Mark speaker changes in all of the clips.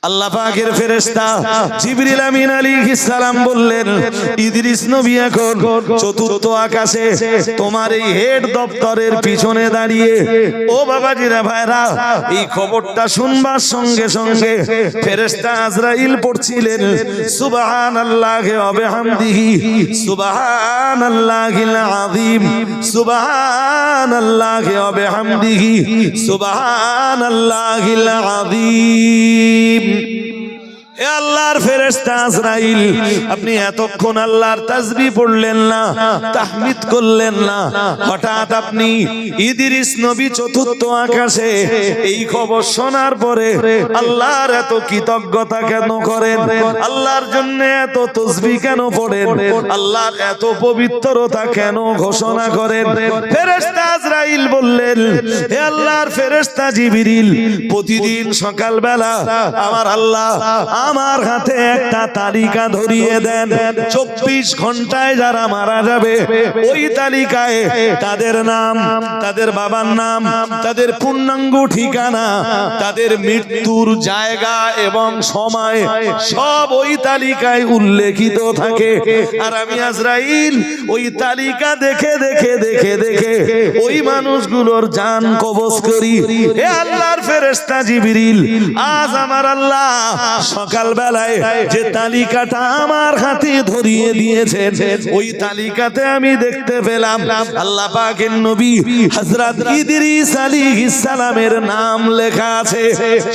Speaker 1: আল্লাহ পাকের ফেরেশতা জিবরিল আমিন আলাইহিস সালাম বললেন, ইদ্রিস নবী এখন চতুর্থ আকাশে তোমার এই হেড দপ্তরের পিছনে দাঁড়িয়ে। ও বাবাজিরা ভাইরা, এই খবরটা শুনবার সঙ্গে সঙ্গে ফেরেশতা আজরাইল পড়ছিলেন সুবহানাল্লাহি ওয়া বিহামদিহি সুবহানাল্লাহিল আযীম সুবহানাল্লাহি ওয়া বিহামদিহি সুবহানাল্লাহিল আযীম। হে আল্লাহর ফেরেশতা আজরাইল, আপনি এতক্ষণ আল্লাহর তাসবিহ পড়লেন না, তাহমিদ করলেন না, হঠাৎ আপনি ইদ্রিস নবী চতুর্থ আকাশে এই খবর শোনার পরে আল্লাহর এত কৃতজ্ঞতা কেন করেন? আল্লাহর জন্য এত তাসবিহ কেন পড়েন? আল্লাহর এত পবিত্রতা কেন ঘোষণা করেন? ফেরেশতা আজরাইল বললেন, হে আল্লাহর ফেরেশতা জিবরিল, প্রতিদিন সকালবেলা আমার আল্লাহ আমার হাতে একটা তালিকা ধরিয়ে দেন। 24 ঘন্টায় যারা মারা যাবে ওই তালিকায় তাদের নাম, তাদের বাবার নাম, তাদের পূর্ণাঙ্গ ঠিকানা, তাদের মৃত্যুর জায়গা এবং সময় সব ওই তালিকায় উল্লেখিত থাকে। আর আমি আজরাইল ওই তালিকা দেখে দেখে দেখে দেখে ওই মানুষগুলোর জান কবজ করি। হে আল্লাহর ফেরেশতা জিবরিল, আজ আমার আল্লাহ সকাল বেলায় যে তালিকাটা আমার হাতে ধরিয়ে দিয়েছেন ওই তালিকাতে আমি দেখতে পেলাম আল্লাহ পাকের নবী হযরত ইদ্রিস আলাইহিস সালামের নাম লেখা আছে।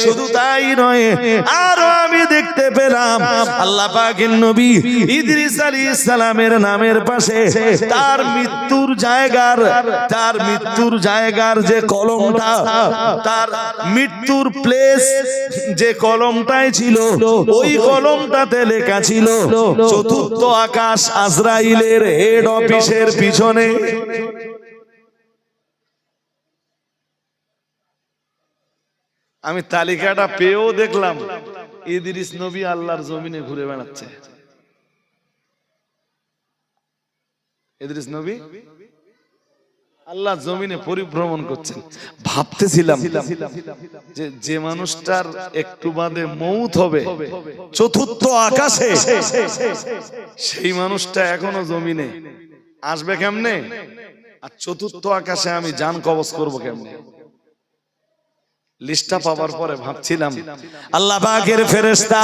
Speaker 1: শুধু তাই নয়, আরো আমি দেখতে পেলাম আল্লাহ পাকের নবী ইদ্রিস আলাইহিস সালামের নামের পাশে তার মৃত্যুর জায়গার যে কলমটা, তার মৃত্যুর প্লেস যে কলমটাই ছিল ওই কলমটাতে লেখা ছিল চতুর্থ আকাশ আজরাইলের হেড অফিসের পিছনে। আমি তালিকাটা পেয়েও দেখলাম ইদ্রিস নবী আল্লাহর জমিনে ঘুরে বেড়াচ্ছে। ইদ্রিস নবী আল্লাহর জমিনে পরিভ্রমণ করছেন। ভাবতেছিলাম যে মানুষটার একটু বাদে মৌত হবে চতুর্থ আকাশে, সেই মানুষটা এখনো জমিনে আসবে কেমনে? আর চতুর্থ আকাশে আমি জান কবজ করব কেমনে? লিস্টটা পাওয়ার পরে ভাবছিলাম আল্লাহ পাকের ফেরেশতা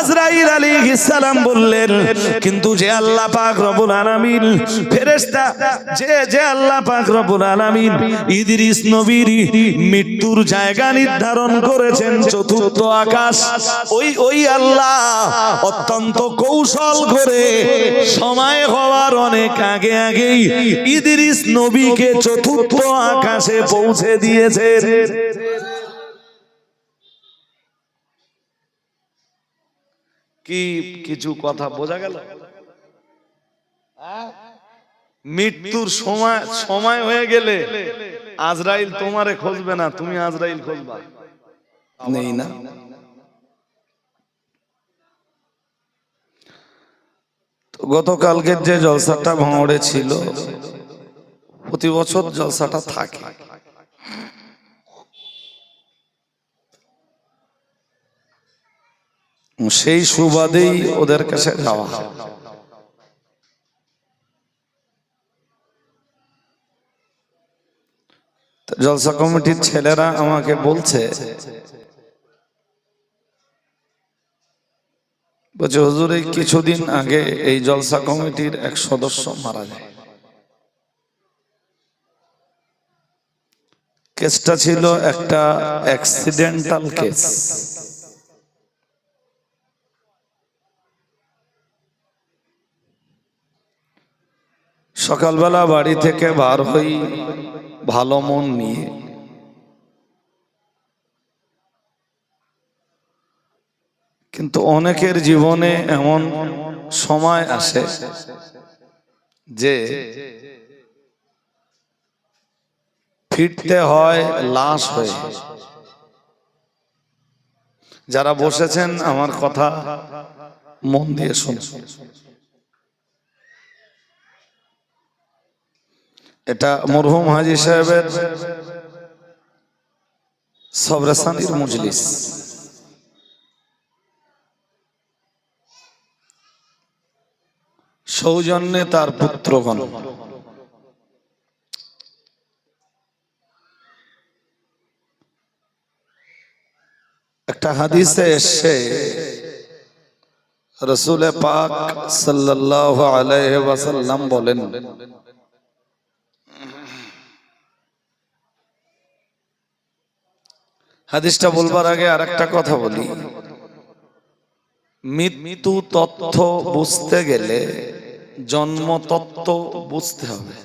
Speaker 1: আজরাইল আলাইহিস সালাম বললেন, কিন্তু যে আল্লাহ পাক রব্বুল আলামিন ফেরেশতা যে আল্লাহ পাক রব্বুল আলামিন ইদ্রিস নবীর মৃত্যুর জায়গা নির্ধারণ করেছেন চতুর্থ আকাশ, ওই আল্লাহ অত্যন্ত কৌশল করে সময় হওয়ার অনেক আগে আগেই ইদ্রিস নবীকে চতুর্থ আকাশে পৌঁছে দিয়েছেন। কি কিছু কথা বোঝা গেল? মৃত্যুর সময় হয়ে গেলে আজরাইল তোমারে খুঁজবে না, তুমি আজরাইল খুঁজবা নেই না? গতকালকের যে জলসাটা ভাঙড়ে ছিল, প্রতি বছর জলসাটা থাকে। সেই সুবাদেই ওদের কাছে যাওয়া। জলসা কমিটির ছেলেরা আমাকে বলছে হুজুর এই কিছুদিন আগে এই জলসা কমিটির এক সদস্য মারা যায়। কেসটা ছিল একটা অ্যাক্সিডেন্টাল কেস। সকালবেলা বাড়ি থেকে বার হই ভালো মন নিয়ে, কিন্তু অনেকের জীবনে এমন সময় আসে যে ফিরতে হয় লাশ হয়ে। যারা বসেছেন আমার কথা মন দিয়ে শুনুন। এটা মরহুম হাজী সাহেবের সবরাসানির মজলিস। সৌজন্যে তার পুত্রগণ। একটা হাদিসে এসে রাসূল পাক সাল্লাল্লাহু আলাইহি ওয়াসাল্লাম বলেন, হাদিসটা বলবার আগে আরেকটা কথা বলি। মৃত্যু তথ্য বুঝতে গেলে জন্ম তত্ত্ব বুঝতে হবে।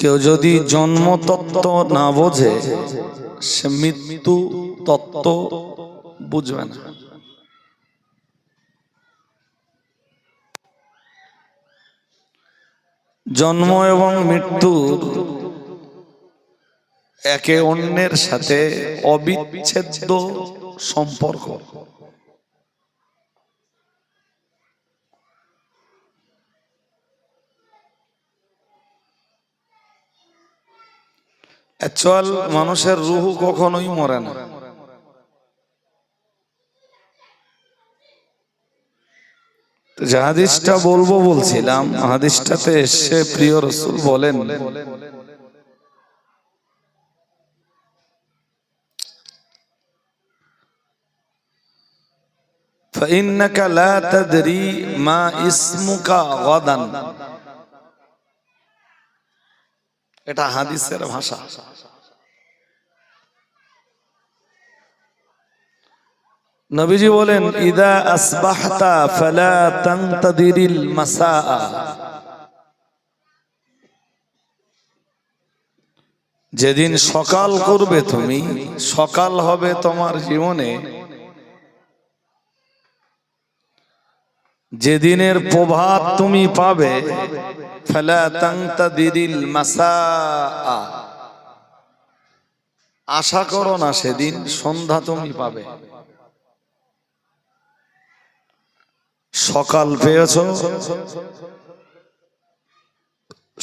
Speaker 1: কেউ যদি জন্ম তত্ত্ব না বোঝে সে মৃত্যু তত্ত্ব বুঝবে না। জন্ম এবং মৃত্যুর একে অন্যের সাথে অবিচ্ছেদ্য সম্পর্ক। অ্যাকচুয়াল মানুষের রুহ কখনোই মরে না। যে হাদিসটা বলছিলাম, হাদিসটাতে এসে প্রিয় রাসূল বলেন, فإنك لا تدري ما اسمك غدا। এটা হাদিসের ভাষা। নবীজি বলেন, ইদা আসবাহতা ফালা তানতাদিরিল মাসা। যেদিন সকাল করবে তুমি, সকাল হবে তোমার জীবনে, যেদিনের প্রভাত তুমি পাবে, ফালা তানতাদিরিল মাসা, আশা করো না সেদিন সন্ধ্যা তুমি পাবে। সকাল পেয়েছ,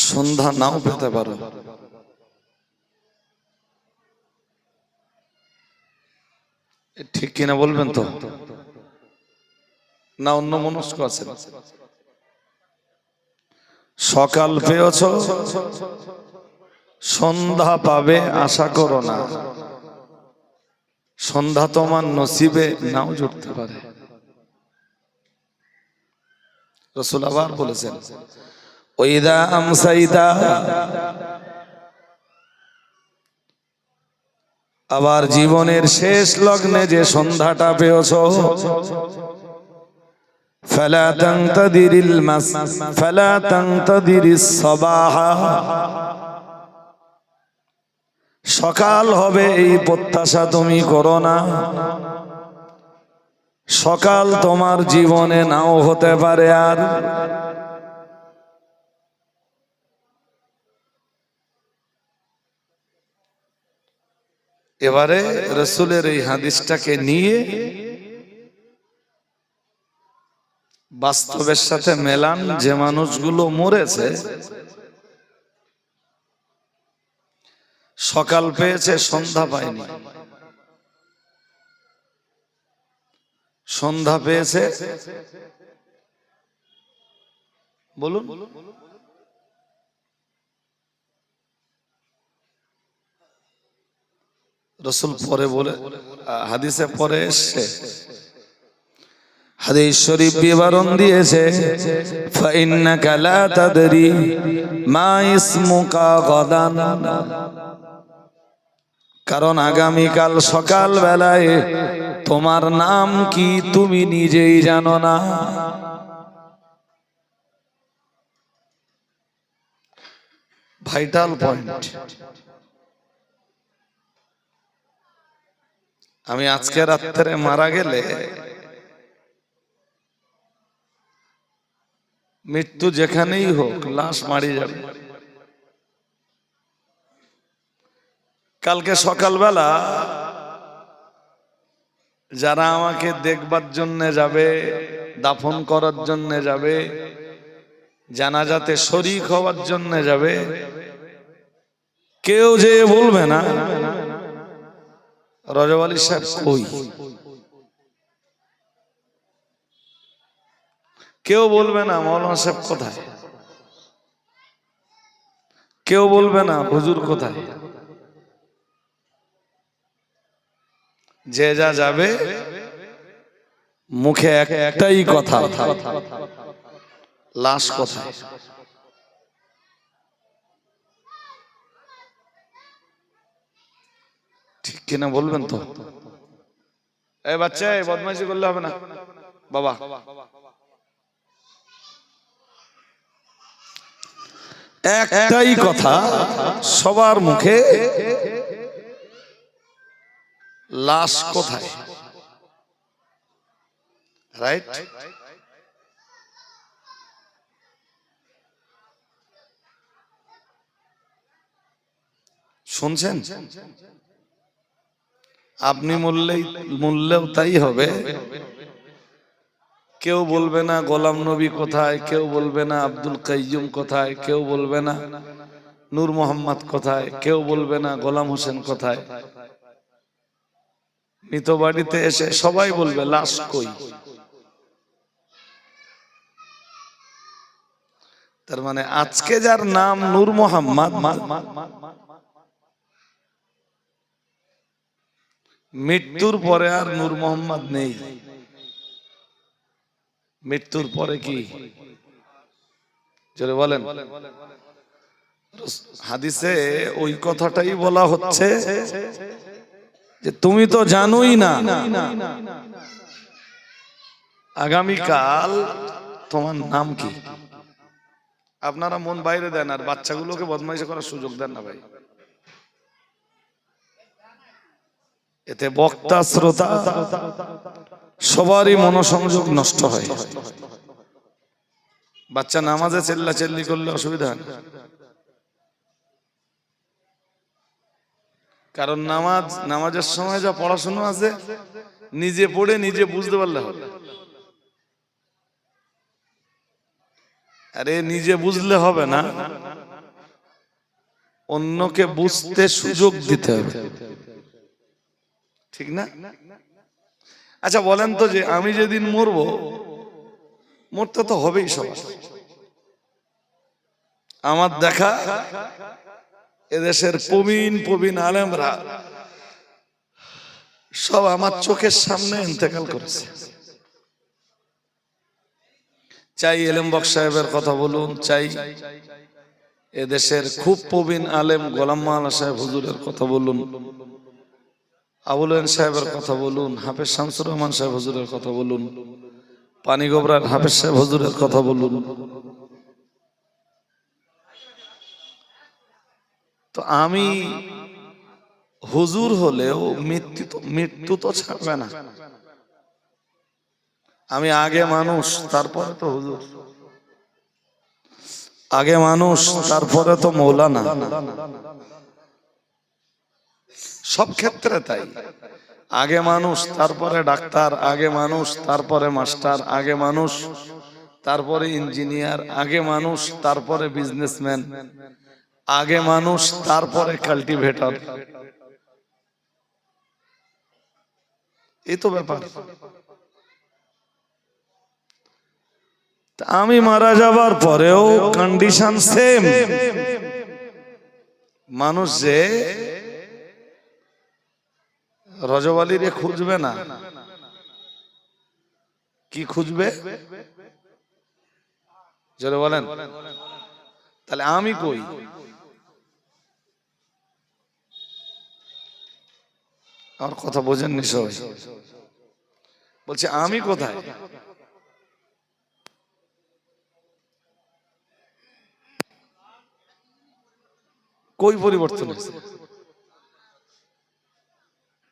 Speaker 1: সন্ধ্যা নাও পেতে পারো। ঠিক কিনা বলবেন তো, না অন্য মনস্ক আছে? সকাল পেয়েছ, সন্ধ্যা পাবে আশা করো না, সন্ধ্যা তোমার নসিবে নাও জুটতে পারে। রাসূল আবার বলেছেন, ওয়াইদা আমসাইতা, আবার জীবনের শেষ লগ্নে যে সন্ধ্যাটা পেয়েছ, ফালা তানতাদিরিল ফালা তানতাদিরিস সাবাহ, সকাল হবে এই প্রত্যাশা তুমি করো না, সকাল তোমার জীবনে নাও হতে পারে। আর এবারে রাসূলের এই হাদিসটাকে নিয়ে বাস্তবের সাথে মেলান। যে মানুষগুলো মরেছে, সকাল পেয়েছে সন্ধ্যা পায়নি, সন্ধ্যা পেয়েছে, বলুন রাসূল পরে বলে, হাদিসে পরে এসছে, হাদিস শরীফ বিবরণ দিয়েছে, ফাইন্নাকা লা তাদরি মা ইসমুকা গাদান, কারণ আগামীকাল সকাল বেলায় তোমার নাম কি তুমি নিজেই জানো না। Vital point. আমি আজকে রাত্রে মারা গেলে মৃত্যু যেখানেই হোক লাশ মারি যাবে। কালকে সকালবেলা যারা আমাকে দেখবার জন্য যাবে, দাফন করার জন্য যাবে, জানাজাতে শরীক হওয়ার জন্য যাবে, কেউ যে বলবে না রজব আলী সাহেব কই। কেউ বলবে না মৌলানা সাহেব কোথায়, কেউ বলবে না হুজুর কোথায়। যে যা যাবে মুখে একটাই কথা, লাশ কোথায়। ঠিক কিনা বলবেন তো? এই বাচ্চা, এই বদমাইশি করলে হবে না বাবা। একটাই কথা সবার মুখে, লাশ কোথায়। রাইট? শুনছেন? আপনি মূল্যেও তাই হবে। কেউ বলবে না গোলাম নবী কোথায়, কেউ বলবে না আব্দুল কাইয়ুম কোথায়, কেউ বলবে না নূর মোহাম্মদ কোথায়, কেউ বলবে না গোলাম হোসেন কোথায়। মৃত বাড়িতে এসে সবাই বলবে লাশ কই। তার মানে আজকে যার নাম নূর মোহাম্মদ, মৃত্যুর পরে আর নূর মোহাম্মদ নেই। মৃত্যুর পরে কি জোরে বলেন? হাদিসে ওই কথাটাই বলা হচ্ছে যে তুমি তো জানোই না আগামীকাল তোমার নাম কি। আপনারা মন বাইরে দেন আর বাচ্চাগুলোকে বদমাইশি করার সুযোগ দেন না ভাই। এতে বক্তা শ্রোতা সবারই মনোসংযোগ নষ্ট হয়। বাচ্চা নামাজে চেল্লাচেল্লি করলে অসুবিধা হয়, কারণ নামাজের সময় যা পড়াশোনা আছে নিজে পড়ে নিজে বুঝতে পারলে হবে। আরে নিজে বুঝলে হবে না, অন্যকে বুঝতে সুযোগ দিতে হবে, ঠিক না? আচ্ছা বলেন তো, যে আমি যেদিন মরবো, মরতে তো হবেই সবার। আমার দেখা এদেশের প্রবীণ আলেমরা সব আমার চোখের সামনে ইন্তেকাল করেছে। চাই এলেম বক্স সাহেবের কথা বলুন, চাই এদেশের খুব প্রবীণ আলেম গোলাম মাওলানা সাহেব হুজুরের কথা বলুন, আবুল হোসেন সাহেবের কথা বলুন, হাফেজ শামসুর রহমান সাহেব হুজুরের কথা বলুন, পানিগোবরার হাফেজ সাহেব হুজুরের কথা বলুন, তো আমি হুজুর হলেও মৃত্যু তো ছাড়বে না। আমি আগে মানুষ, তারপরে তো হুজুর। আগে মানুষ, তারপরে তো মৌলানা। সব ক্ষেত্রে তাই। আগে মানুষ, তারপরে ডাক্তার, আগে মানুষ, তারপরে মাস্টার, আগে মানুষ, তারপরে ইঞ্জিনিয়ার, আগে মানুষ, তারপরে বিজনেসম্যান, আগে মানুষ, তারপরে কাল্টিভেটর। এই তো ব্যাপার। আমি মারা যাবার পরেও কন্ডিশন সেম। মানুষ যে রজব আলীরে খুঁজবে না, কি খুঁজবে জোরে বলেন? তাহলে আমি কই? আমার কথা বোঝেননি সবাই? বলছে আমি কোথায়? কই পরিবর্তন হয়েছে?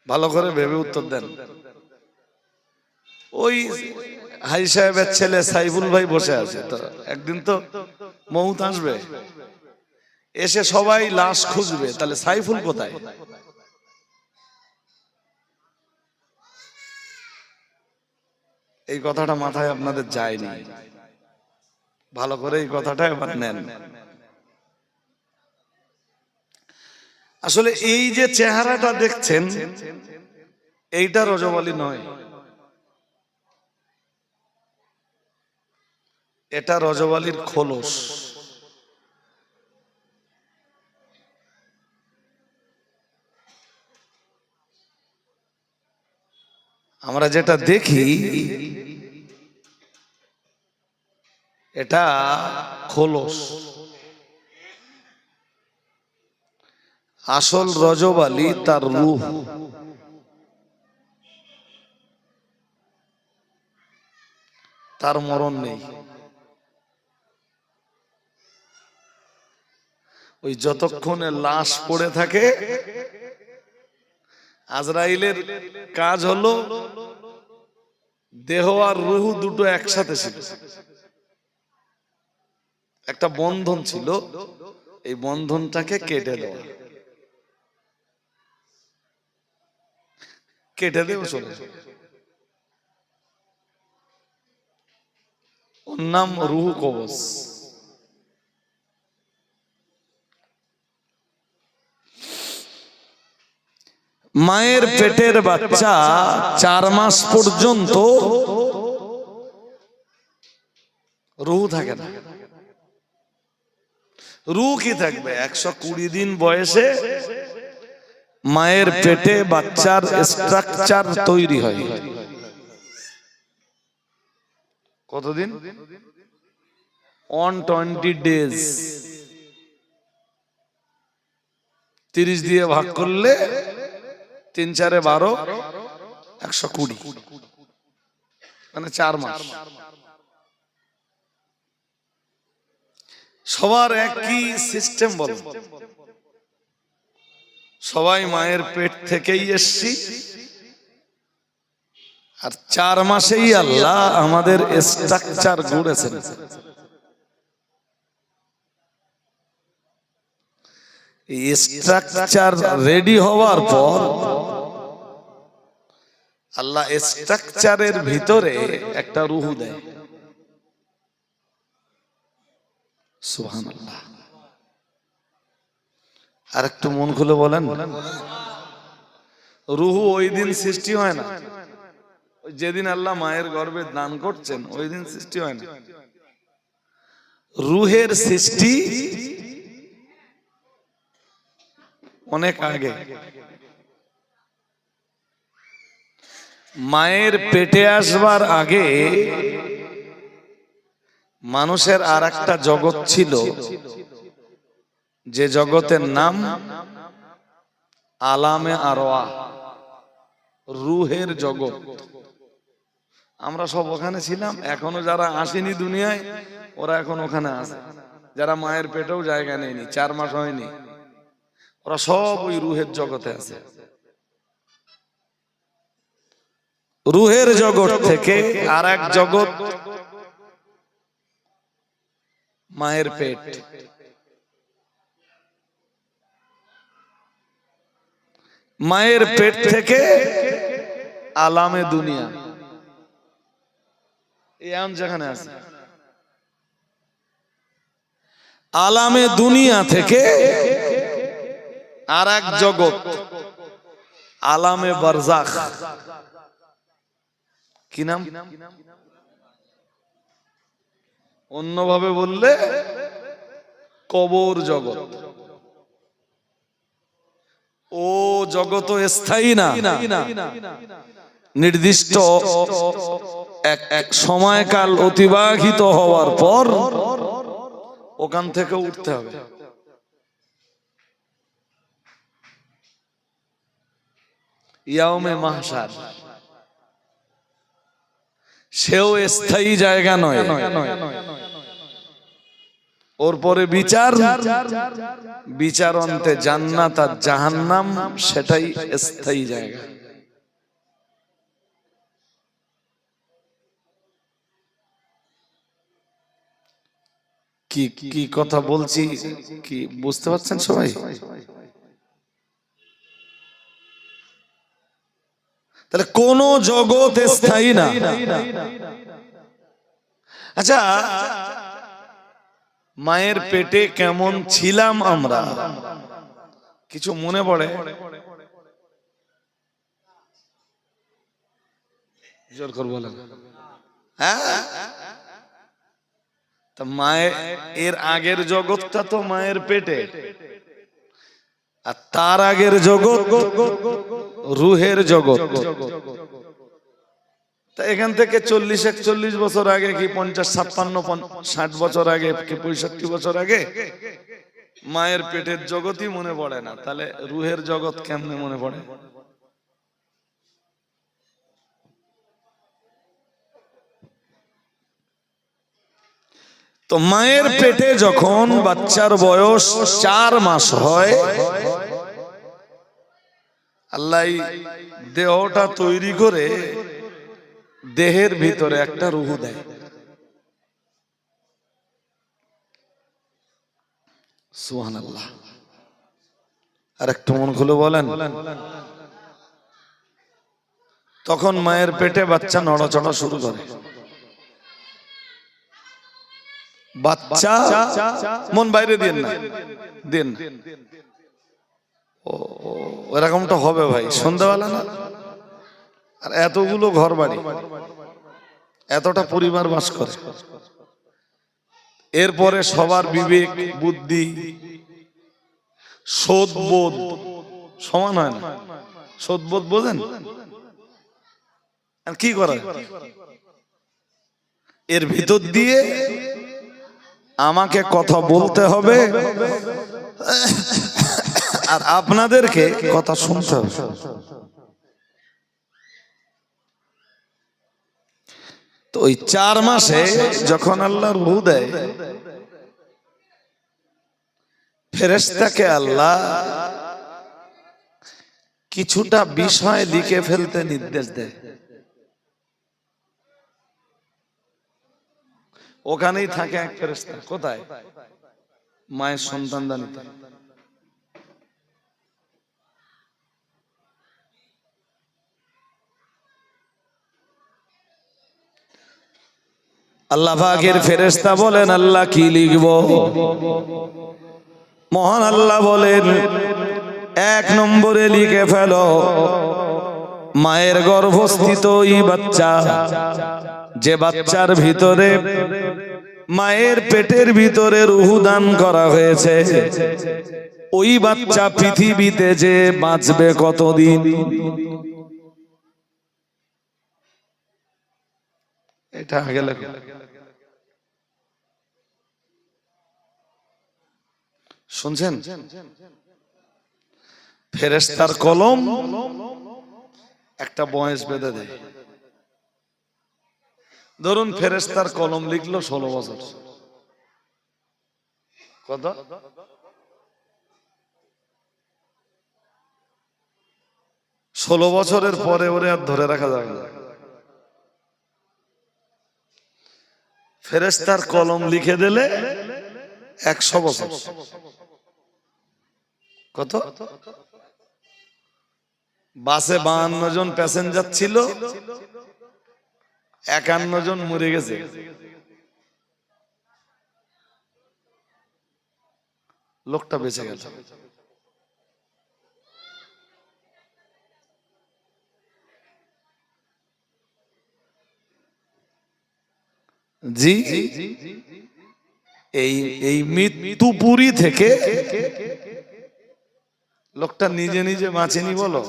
Speaker 1: ভালো করে ভেবে উত্তর দেন। ওই হাজি সাহেবের ছেলে সাইফুল ভাই বসে আছে, তো একদিন তো মউত আসবে, এসে সবাই লাশ খুঁজবে, তাহলে সাইফুল কোথায়? এই কথাটা মাথায় আপনাদের যায়নি, ভালো করে এই কথাটা এবার নেন। আসলে এই যে চেহারাটা দেখছেন, এইটা রজব আলী নয়। এটা রজবালির খোলস। আমরা যেটা দেখি এটা খোলস, আসল রজবালি তার রূহ। তার মরণ নেই। ওই যতক্ষণে লাশ পড়ে থাকে, আজরাইলের কাজ হলো দেহ আর রূহ দুটো একসাথে ছিল, একটা বন্ধন ছিল, এই বন্ধনটাকে কেটে দেওয়া। কেটে দেব চলে, ওর নাম রূহ কবজ। মায়ের পেটের বাচ্চা 4 মাস পর্যন্ত রূহ থাকে না। রূহ কি থাকবে? 120 দিন বয়সে মায়ের পেটে বাচ্চার স্ট্রাকচার তৈরি হয়। কতদিন? 120 ডেজ। 30 দিয়ে ভাগ করলে 3 4 12, 120, মানে 4 মাস। সবার একই সিস্টেম বল, সবাই মায়ের পেট থেকেই এসছি, আর 4 মাসেই আল্লাহ আমাদের স্ট্রাকচার গড়েছেন। এই স্ট্রাকচার রেডি হওয়ার পর আল্লাহ স্ট্রাকচারের ভিতরে একটা রূহ দেয়। সুবহানাল্লাহ। আর একটু মন খুলে বলেন, রূহ ওই দিন সৃষ্টি হয় না, যেদিন আল্লাহ মায়ের গর্ভে দান করছেন ওই দিন সৃষ্টি হয় না। রূহের সৃষ্টি অনেক আগে। মায়ের পেটে আসবার আগে মানুষের আর একটা জগৎ ছিল, যে জগতের নাম আলামে আরওয়াহ, রূহের জগৎ। আমরা সব ওখানে ছিলাম, এখনো যারা আসেনি দুনিয়ায় ওরা এখন ওখানে আছে। যারা মায়ের পেটেও জায়গা নেয়নি, 4 মাস হয়নি, ওরা সব ওই রূহের জগতে আছে। রূহের জগৎ থেকে আর এক জগৎ মায়ের পেট। মায়ের পেট থেকে আলামে দুনিয়া, এই আম যেখানে আছে। আলামে দুনিয়া থেকে আর এক জগৎ আলামে বারজাখ। কি নাম? অন্যভাবে বললে কবর জগৎ। ও জগৎ স্থায়ী না, নির্দিষ্ট এক সময়কাল অতিবাহিত হওয়ার পর ওখান থেকে উঠতে হবে। ইয়াউমে মাহশার, সেও স্থায়ী জায়গা নয়। ওর পরে বিচার, বিচার অন্তে জান্নাত আর জাহান্নাম, সেটাই স্থায়ী জায়গা। কি কি কথা বলছি কি বুঝতে পারছেন সবাই? তাহলে কোন জগৎ স্থায়ী না। আচ্ছা, মায়ের পেটে কেমন ছিলাম আমরা, কিছু মনে পড়ে? জোর করে বলেন। হ্যাঁ, তা এর আগের জগৎটা তো মায়ের পেটে, আর তার আগের জগৎ রুহের জগৎ। তা এখান থেকে 40-41 বছর আগে কি 50-56-60 বছর আগে কি 65 বছর আগে মায়ের পেটের জগৎই মনে পড়ে না, তাহলে রুহের জগৎ কেমনে মনে পড়ে? তো মায়ের পেটে যখন বাচ্চার বয়স 4 মাস হয়, আল্লাহ দেহটা তৈরি করে দেহের ভিতরে একটা রুহ দেয়। সুবহানাল্লাহ। আর একটু মন খুলে বলেন। তখন মায়ের পেটে বাচ্চা নড়াচড়া শুরু করে। বাচ্চা মন বাইরে দিন না, দিন এরকমটা হবে ভাই, সন্ধ্যাবেলা না, আর এতগুলো ঘর বাড়ি, এতটা পরিবার বাস করে, এরপরে সবার বিবেক বুদ্ধি সদবোধ সমান হয় না। সদবোধ বোঝেন? আর কি করা, এর ভিতর দিয়ে আমাকে কথা বলতে হবে আর আপনাদেরকে কথা শুনতে হবে। তো ওই 4 মাসে যখন আল্লাহ রূহ দেয়, ফেরেশতাকে আল্লাহ কিছুটা বিষয় লিখে ফেলতে নির্দেশ দেয়। ওখানেই থাকে এক ফেরেশতা, কোথায়? মায়ের সন্তানদানিতে। আল্লাহ পাকের ফেরেশতা বলেন, আল্লাহ কি লিখব? মহান আল্লাহ বলেন, 1 নম্বরে লিখে ফেলো মায়ের গর্ভস্থিত ওই বাচ্চা, যে বাচ্চার ভিতরে মায়ের পেটের ভিতরে রূহ দান করা হয়েছে, ওই বাচ্চা পৃথিবীতে যে বাঁচবে কতদিন। এটা আগে লেখো। শুনছেন? ফেরেশতার কলম একটা বয়স বেঁধে দেয়। ধরুন ফেরেশতার কলম লিখলো 16 বছর। কত? 16 বছরের পরে ওরে আর ধরে রাখা যাবে না। ফেরেশতার কলম লিখে দিলে 100 বছর। কত? বাসে 52 জন প্যাসেঞ্জার ছিল, 51 জন মরে গেছে। লোকটা বেঁচে গেল। জি, এই মৃত্যুপুরী থেকে লোকটা নিজে নিজে বাঁচেনি বলো,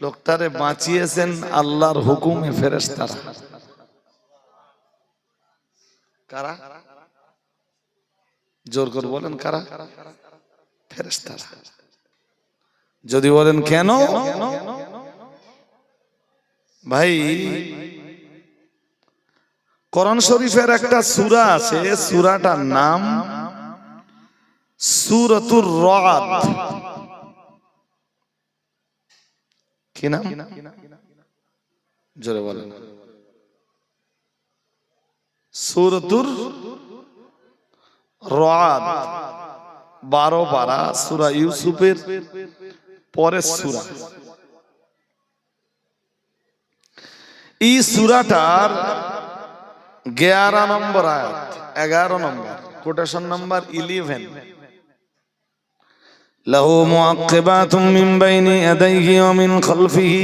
Speaker 1: লোকটারে বাঁচিয়েছেন আল্লাহর হুকুমে ফেরেশতারা। কারা? জোর করে বলেন কারা? ফেরেশতারা। যদি বলেন কেন ভাই, কোরআন শরীফের একটা সূরা আছে, সূরাটার নাম সূরাতুর রাদ। কি নাম? জোরে বলেন। সূরাতুর রাদ, 12 পারা, সূরা ইউসুফের পরের সূরা। এই সূরাটার 11 নম্বর আয়াত, 11 নম্বর, কোটেশন নাম্বার 11। লাহু মুআক্কিবাতুম মিন বাইনি ইয়াদাইহি ওয়া মিন খালফিহি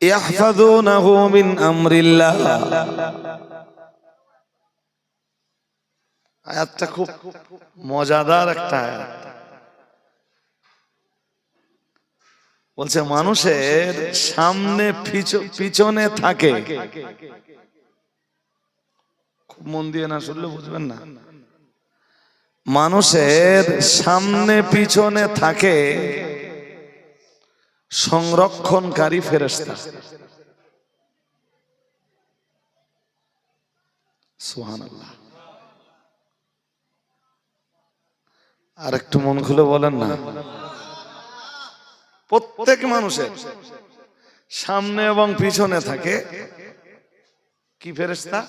Speaker 1: ইয়াহফাযুনাহু মিন আমরিল্লাহ আয়াতটা খুব মজাদার একটা আয়াত। বলছে মানুষের সামনে পিছনে থাকে, খুব মন দিয়ে না শুনলে বুঝবেন না। মানুষের সামনে পিছনে থাকে সংরক্ষণকারী ফেরেশতা। সুবহানাল্লাহ। আর একটু মন খুলে বলেন না, প্রত্যেক মানুষের সামনে এবং পিছনে থাকে কি ফেরেশতা?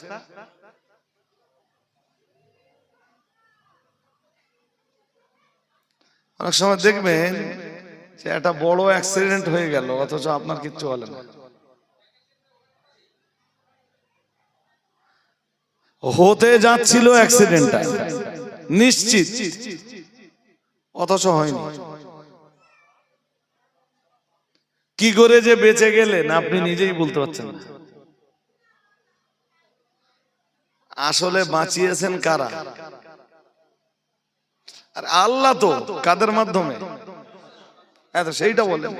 Speaker 1: অনেক সময় দেখবেন যে একটা বড় অ্যাক্সিডেন্ট হয়ে গেল অথচ আপনার কিচ্ছু হলো না, হতে যাচ্ছিল অ্যাক্সিডেন্টটা নিশ্চিত, অথচ হয়নি। কি করে যে বেঁচে গেলেন আপনি নিজেই বলতে পারছেন না। আসলে বাঁচিয়েছেন কারা? আর আল্লাহ তো কাদের মাধ্যমে? সেইটা বলেন,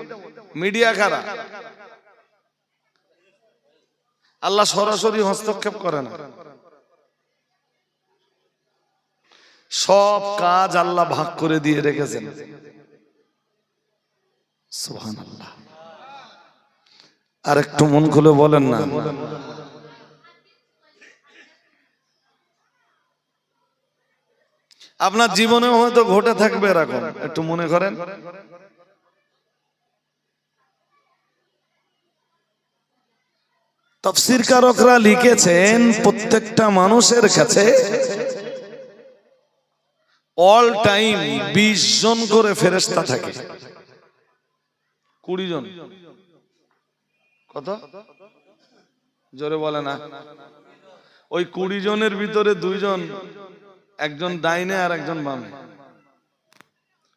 Speaker 1: মিডিয়া কারা? আল্লাহ সরাসরি হস্তক্ষেপ করে না, সব কাজ আল্লাহ ভাগ করে দিয়ে রেখেছেন। সুবহানাল্লাহ। আর একটু মন খুলে বলেন না। আপনার জীবনে হয়তো ঘটে থাকবে এরকম, একটু মনে করেন। তাফসীরকারকরা লিখেছেন প্রত্যেকটা মানুষের কাছে অল টাইম 20 জন করে ফেরেশতা থাকে। 20 জন। কত? জোরে বলে না। ওই 20 জনের ভিতরে 2 জন, একজন ডাইনে আর একজন বামে,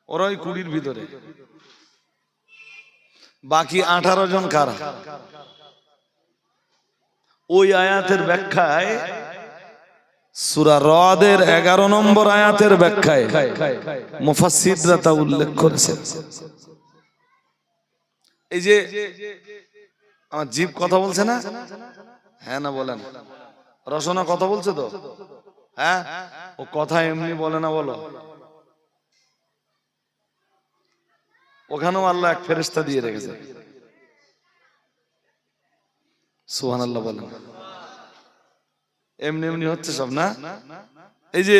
Speaker 1: ওরা ওই 20-র ভিতরে। বাকি 18 জন কারা? ওই আয়াতের ব্যাখ্যায়, সূরা রদের 11 নম্বর আয়াতের ব্যাখ্যায় মুফাসসিররা তা উল্লেখ করেছেন। এই যে আমার জিভ কথা বলছে না? হ্যাঁ না বলেন। রসনা কথা বলছে তো? হ্যাঁ, ও কথা এমনি বলে না, বলো। ওখানেও আল্লাহ এক ফেরেশতা দিয়ে রেখেছে। সুবহানাল্লাহ বলেন। এমনি এমনি হচ্ছে সব না? এই যে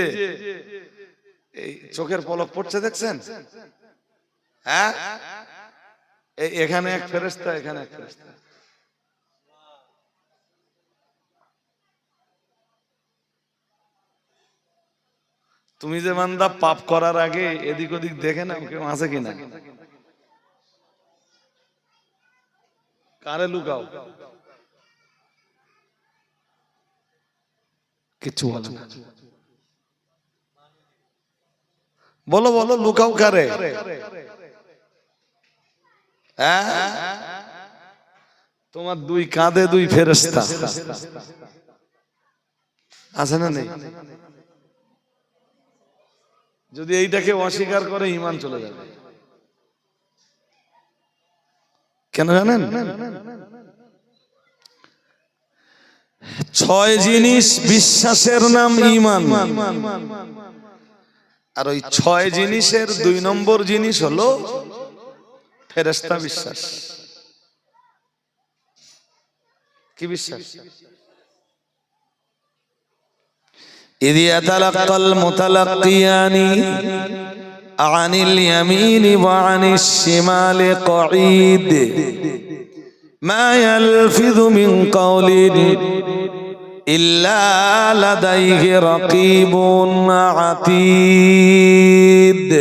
Speaker 1: এই চোখের পলক পড়ছে দেখছেন? হ্যাঁ, এখানে এক ফেরেশতা, এখানে এক ফেরেশতা। তুমি যে বান্দা পাপ করার আগে এদিক ওদিক দেখে না কেউ আছে কিনা, কারে লুকাও? কিছু বলে না। বলো বলো, লুকাও কারে? হ্যাঁ, তোমার 2 কাঁধে 2 ফেরেশতা আছে না নেই? যদি এইটাকে অস্বীকার করে ঈমান চলে যাবে। কেন জানেন? 6 জিনিস বিশ্বাসের নাম ঈমান, আর ওই 6 জিনিসের 2 নম্বর জিনিস হলো ফেরেশতা বিশ্বাস। কি বিশ্বাস? إذ يتلقى المتلقيان عن اليمين وعن الشمال قعيد ما يلفظ من قول إلا لديه رقيب عتيد।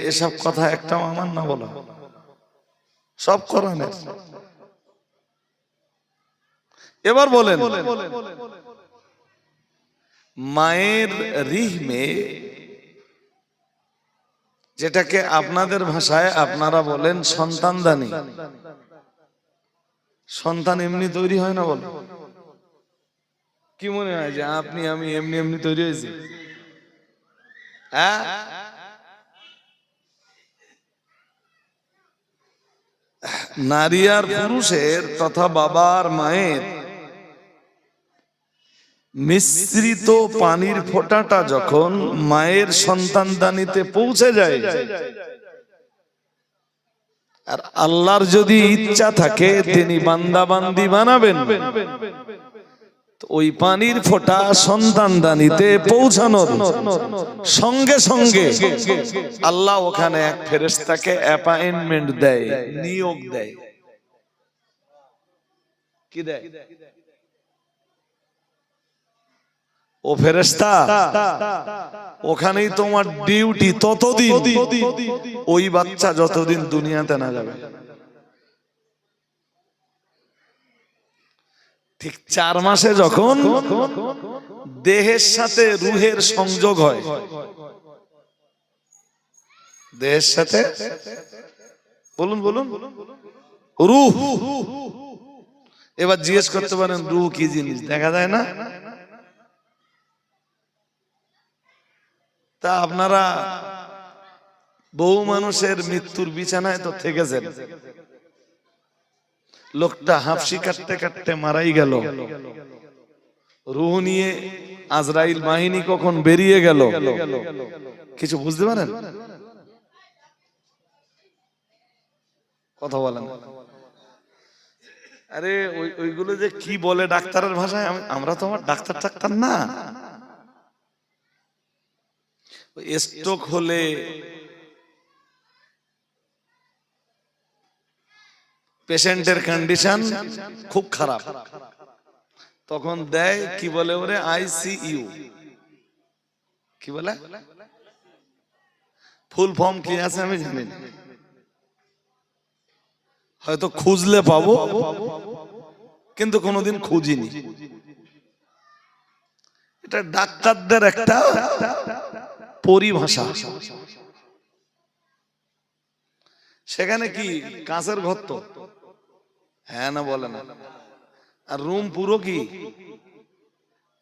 Speaker 1: এসব কথা একটাও আমার না বলা, সব কোরআনের। এবার বলেন, মায়ের রিহমে, যেটাকে আপনাদের ভাষায় আপনারা বলেন সন্তানদানী, সন্তান এমনি তৈরি হয় না? বলো। কি মনে হয় যে আপনি আমি এমনি এমনি তৈরি হয়েছি? হ্যাঁ, নারী আর পুরুষের তথা বাবার মায়ের মিশ্রিত পানির ফোঁটাটা যখন মায়ের সন্তানদানিতে পৌঁছে যায়, আর আল্লাহর যদি ইচ্ছা থাকে তিনি বান্দা বান্দি বানাবেন, ওই পানির ফোঁটা সন্তানদানিতে পৌঁছানোর সঙ্গে সঙ্গে আল্লাহ ওখানে এক ফেরেশতাকে অ্যাপয়েন্টমেন্ট দেয়, নিয়োগ দেয়। কি দেয়? ও ফেরেশতা, ওখানেই তোমার ডিউটি ততদিন, ওই বাচ্চা যতদিন দুনিয়াতে না যাবে। ঠিক 4 মাসে যখন দেহের সাথে রুহের সংযোগ হয়, দেহের সাথে বলুন বলুন রূহ। এবার জিজ্ঞেস করতে পারেন রূহ কি জিনিস? দেখা যায় না? তা আপনারা বহু মানুষের মৃত্যুর বিছানায় তো থেকেছেন, লোকটা হাফসি কাটতে কাটতে মারাই গেল, রূহ নিয়ে আজরাইল বাহিনী কখন বেরিয়ে গেল, কিছু বুঝতে পারেন? কথা বলেন। আরে ওইগুলো যে কি বলে ডাক্তারের ভাষায়, আমরা তো আমার ডাক্তার টাক্তার না। স্ট্রোক হলে, পেশেন্টের কন্ডিশন খুব খারাপ, তখন দেয় কি বলে ওরে, আইসিইউ। কি বলে? ফুল ফর্ম কি আছে আমি জানি না, হয়তো খুঁজলে পাবো, কিন্তু কোনোদিন খুঁজিনি। এটা ডাক্তারদের একটা পরিভাষা। সেখানে কি কাঁচের ঘর তো? হ্যাঁ না বলে না? আর রুম পুরো কি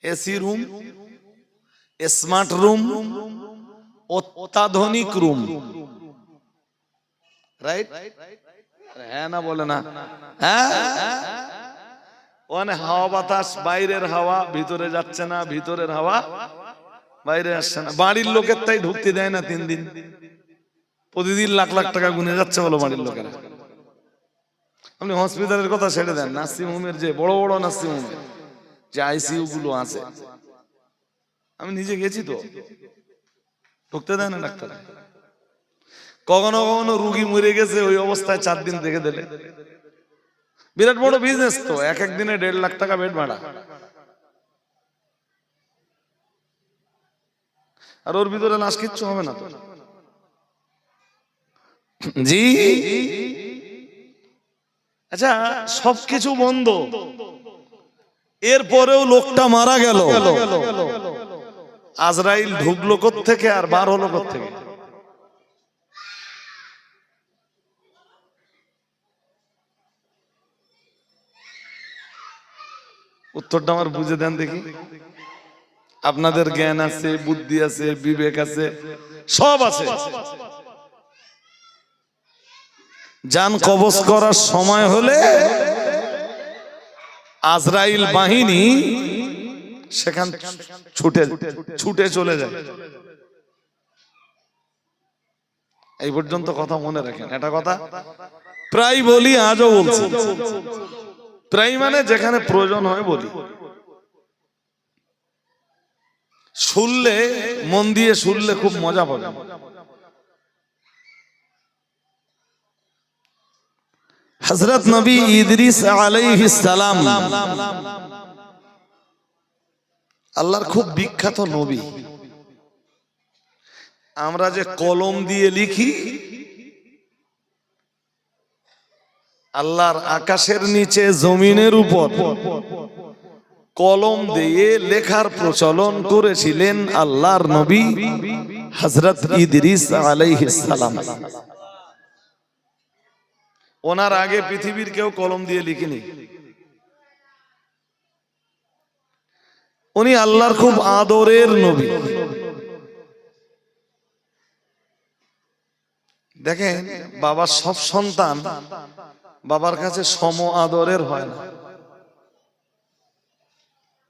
Speaker 1: এসি রুম, স্মার্ট রুম, অত্যাধুনিক রুম, রাইট? হ্যাঁ না বলে না? হ্যাঁ, ওখানে হাওয়া বাতাস, বাইরের হাওয়া ভিতরে যাচ্ছে না, ভিতরের হাওয়া বাইরে আসছে না। বাড়ির লোকের তাই ঢুকতে দেয় না 3 দিন, প্রতিদিন লাখ লাখ টাকা গুনে যাচ্ছে বলো বাড়ির লোকেরা। আপনি হসপিটালের কথা ছেড়ে দেন, নার্সিং হোমের যে বড় বড় নার্সিং হোমের যে আইসিইউ গুলো আছে, আমি নিজে গেছি তো, ঢুকতে দেয় না ডাক্তার। কখনো কখনো রুগী মরে গেছে ওই অবস্থায় 4 দিন দেখে দিলে। বিরাট বড় বিজনেস তো, এক এক দিনে 1.5 লাখ টাকা বেড ভাড়া, আর ওর ভিতরে লাশ কিচ্ছু হবে না তো। জি, আচ্ছা, সবকিছু বন্ধ, এরপরেও লোকটা মারা গেল, আজরাইল ঢুকলো কোত্থেকে আর বার হলো কোত্থেকে? উত্তরটা আমার বুঝে দেন দেখি। আপনাদের জ্ঞান আছে, বুদ্ধি আছে, বিবেক আছে, সব আছে। জান কবজ করার সময় হলে আজরাইল বাহিনী সেখান ছুটে চলে যায়। এই পর্যন্ত কথা মনে রাখেন, এটা কথা প্রায় বলি, আজও বলছি। প্রায় মানে যেখানে প্রয়োজন হয় বলি। শুনলে, মন দিয়ে শুনলে খুব মজা পাবে। হযরত নবী ইদ্রিস আলাইহিস সালাম আল্লাহর খুব বিখ্যাত নবী। আমরা যে কলম দিয়ে লিখি, আল্লাহর আকাশের নিচে জমিনের উপর কলম দিয়ে লেখার প্রচলন করেছিলেন আল্লাহর নবী হযরত ইদ্রিস আলাইহিস সালাম। ওনার আগে পৃথিবীর কেউ কলম দিয়ে লিখেনি। উনি আল্লাহর খুব আদরের নবী। দেখেন বাবার সব সন্তান বাবার কাছে সম আদরের হয় না,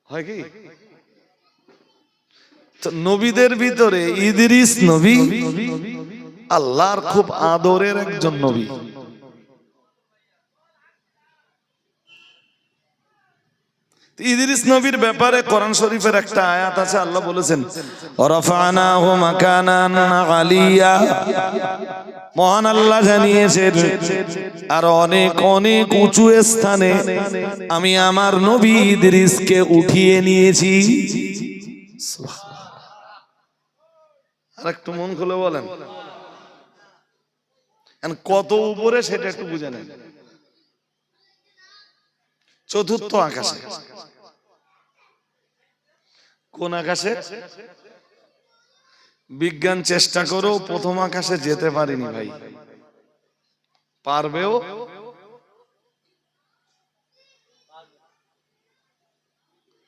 Speaker 1: হয় কি? তো নবীদের ভিতরে ইদ্রিস নবী আল্লাহর খুব আদরের একজন নবী। ইদ্রিস নবীর ব্যাপারে কোরআন শরীফের একটা আয়াত আছে, আল্লাহ বলেছেন রাফানাহু মাকানান আলিয়া। মহান আল্লাহ জানিয়েছেন আর অনেক অনেক উঁচু স্থানে আমি আমার নবী ইদ্রিসকে উঠিয়ে নিয়েছি। আর একটু মন খুলে বলেন কত উপরে সেটা একটু বুঝে নেন। চতুর্থ আকাশে। কোন আকাশে? বিজ্ঞান চেষ্টা করেও প্রথম আকাশে যেতে পারিনি ভাই, পারবেও?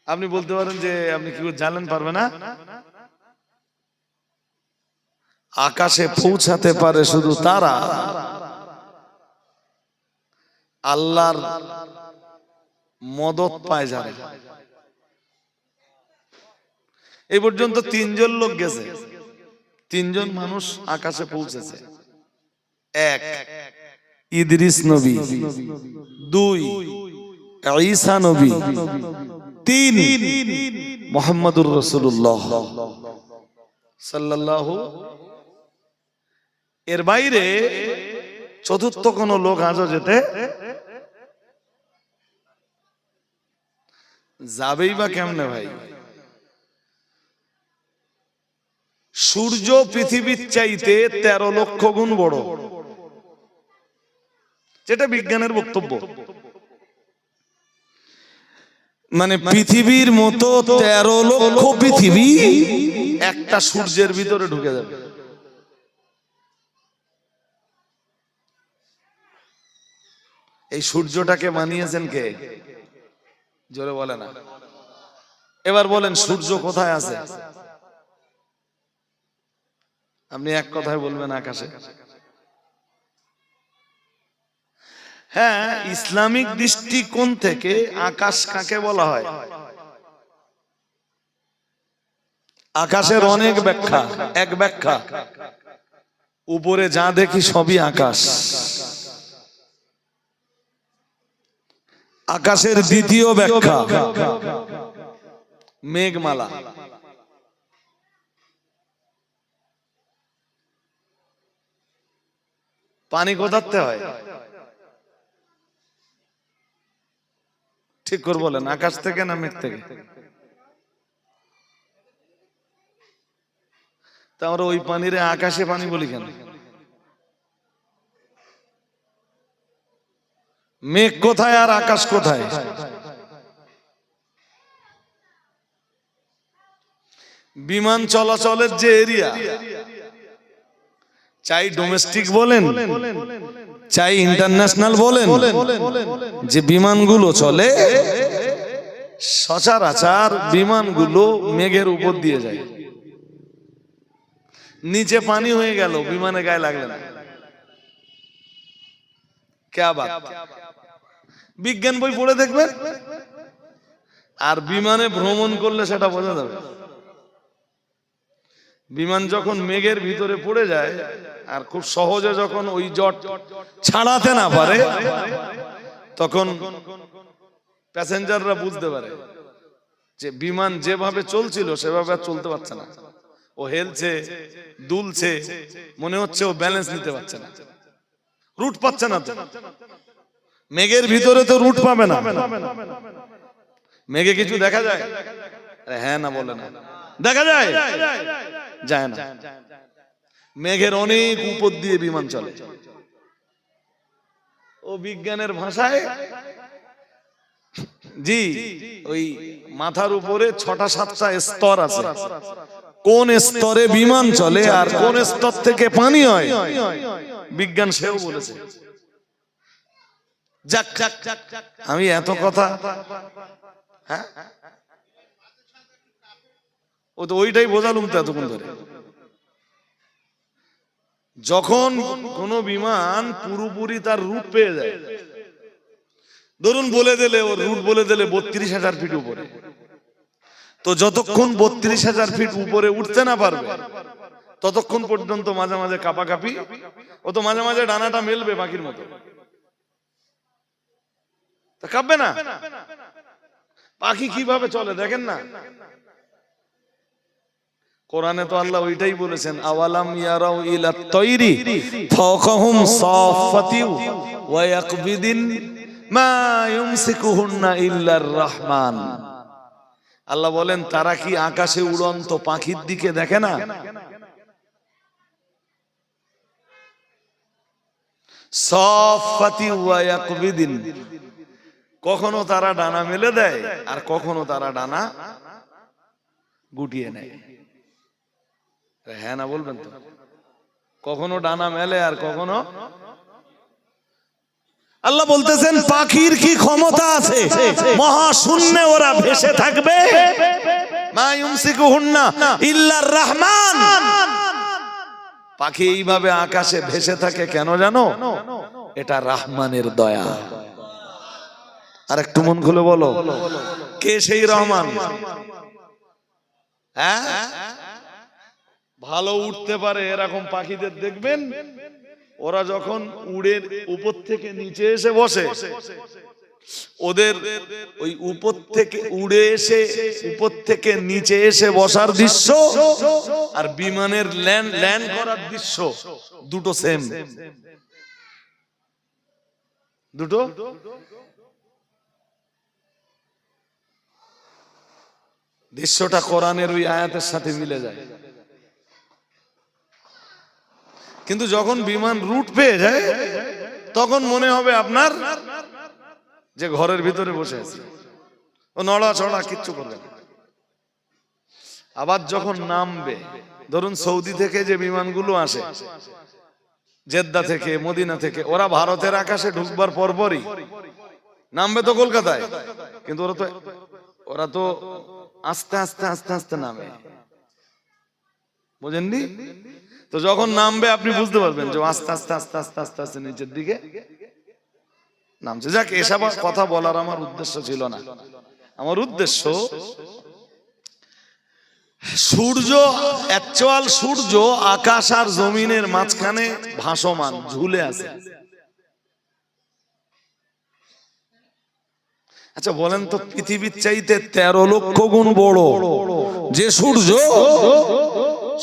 Speaker 1: আপনি বলতে পারেন যে আপনি কি জানেন পারবে না? আকাশে পৌঁছাতে পারে শুধু তারা আল্লাহর মদত পায় যারা। এই পর্যন্ত 3 জন লোক গেছে, 3 জন মানুষ আকাশে পৌঁছেছে। 1 ইদ্রিস নবী, 2 ঈসা নবী, 3 মুহাম্মদুর রাসূলুল্লাহ সাল্লাল্লাহু। এর বাইরে চতুর্থ কোন লোক আজও যেতে যাবেই বা কেমনে ভাই? সূর্য পৃথিবীর চাইতে 13 লক্ষ গুণ বড়, যেটা বিজ্ঞানের বক্তব্য। মানে পৃথিবীর মতো 13 লক্ষ পৃথিবী একটা সূর্যের ভিতরে ঢুকে যাবে। এই সূর্যটাকে বানিয়েছেন কে? জোরে বলে না। এবার বলেন সূর্য কোথায় আছে? আপনি এক কথায় বলবেন আকাশে। হ্যাঁ, ইসলামিক দৃষ্টিকোণ থেকে আকাশ কাকে বলা হয়? আকাশের অনেক ব্যাখ্যা। এক ব্যাখ্যা, উপরে যা দেখি সবই আকাশ। আকাশের দ্বিতীয় ব্যাখ্যা মেঘমালা। পানি কোথাতে হয়? ঠিক করে বলেন, আকাশ থেকে না মেঘ থেকে? তা আমরা ওই পানিরে আকাশে পানি বলি কেন? মেঘ কোথায় আর আকাশ কোথায়? বিমান চলাচলের যে এরিয়া, চাই ডোমেস্টিক বলেন চাই ইন্টারন্যাশনাল বলেন, যে বিমানগুলো চলে সচরাচর বিমানগুলো মেঘের উপর দিয়ে যায়। নিচে পানি হয়ে গেল, বিমানে গায়ে লাগলো না। क्या बात? বিজ্ঞান বই পড়ে দেখবেন, আর বিমানে ভ্রমণ করলে সেটা বোঝা যাবে। বিমান যখন মেঘের ভিতরে পড়ে যায় আর খুব সহজে যখন ওই জট ছাড়াতে না পারে, তখন প্যাসেঞ্জাররা বুঝতে পারে যে বিমান যেভাবে চলছিল সেভাবে আর চলতে পারছে না। ও হেলছে, দুলছে, মনে হচ্ছে ও ব্যালেন্স নিতে পারছে না, রুট পাচ্ছে না। তো মেঘের ভিতরে তো রুট পাবে না। মেঘে কিছু দেখা যায়? হ্যাঁ না বলে না, দেখা যায়? যায় না। মেঘের অনেক উপর দিয়ে বিমান চলে। ও বিজ্ঞানের ভাষায় জি ওই মাথার উপরে 6টা-7টা স্তর আছে। কোন স্তরে বিমান চলে আর কোন স্তর থেকে পানি হয় বিজ্ঞান সেও বলেছে। যাক, আমি এত কথা, হ্যাঁ ও তো ওইটাই বোঝালুম তো এতক্ষণ ধরে। যখন কোন বিমান পুরোপুরি তার রুট পেয়ে যায়, ধরুন বলে দিলে ওর রুট বলে দিলে 32,000 ফিট উপরে, তো যতক্ষণ 32,000 ফিট উপরে উঠতে না পারবে ততক্ষণ পর্যন্ত মাঝে মাঝে কাঁপাকাঁপি, ও তো মাঝে মাঝে ডানাটা মেলবে পাখির মতো, তা কাঁপবে না? পাখি কিভাবে চলে দেখেন না? কোরআনে তো আল্লাহ ওইটাই বলেছেন, আওয়ালাম ইয়ারাউ ইলাত তায়রি ফাওকাহুম সাফাতিউ ওয়া ইয়াকবিদিন মা ইউমসিকুহুন্না ইল্লার রহমান। আল্লাহ বলেন তারা কি আকাশে উড়ন্ত পাখির দিকে দেখে না? সাফাতি ওয়া ইয়াকবিদিন, কখনো তারা ডানা মেলে দেয় আর কখনো তারা ডানা গুটিয়ে নেয়। হ্যাঁ না বলবেন তো? কখনো ডানা মেলে আর কখনো। আল্লাহ বলতেছেন পাখির কি ক্ষমতা আছে মহাশূন্যে ওরা ভেসে থাকবে? মা ইউমসিকুহুন্না ইল্লার রহমান। পাখি এইভাবে আকাশে ভেসে থাকে কেন জানো? এটা রহমানের দয়া। আর একটু মন খুলে বলো, কে সেই রহমান? হ্যাঁ, ভালো উঠতে পারে এরকম পাখিদের দেখবেন, ওরা যখন উড়ে উপর থেকে নিচে এসে বসে, ওদের ওই উপর থেকে উড়ে এসে উপর থেকে নিচে এসে বসার দৃশ্য আর বিমানের ল্যান্ড করার দৃশ্য দুটো সেম। দুটো দৃশ্যটা কোরআনের ওই আয়াতের সাথে মিলে যায়। কিন্তু যখন বিমান রুট পেয়ে যায় তখন মনে হবে আপনার যে ঘরের ভিতরে বসে আছে, ও নড়াচড়া কিচ্ছু করবে না। আবার যখন নামবে, ধরুন সৌদি থেকে যে বিমানগুলো আসে, জেদ্দা থেকে, মদিনা থেকে, ওরা ভারতের আকাশে ঢুকবার পরপরই নামবে তো কলকাতায়, কিন্তু ওরা তো আস্তে আস্তে আস্তে আস্তে নামে, বুঝেননি? তো যখন নামবে আপনি বুঝতে পারবেন যে আস্তে আস্তে আস্তে আস্তে আস্তে আস্তে নিচের দিকে নামছে। যাক, এসব কথা বলার আমার উদ্দেশ্য ছিল না। আমার উদ্দেশ্য সূর্য, অ্যাকচুয়াল সূর্য আকাশ আর জমিনের মাঝখানে ভাসমান, ঝুলে আছে। আচ্ছা বলেন তো, পৃথিবীর চাইতে 13 লক্ষ গুণ বড় যে সূর্য,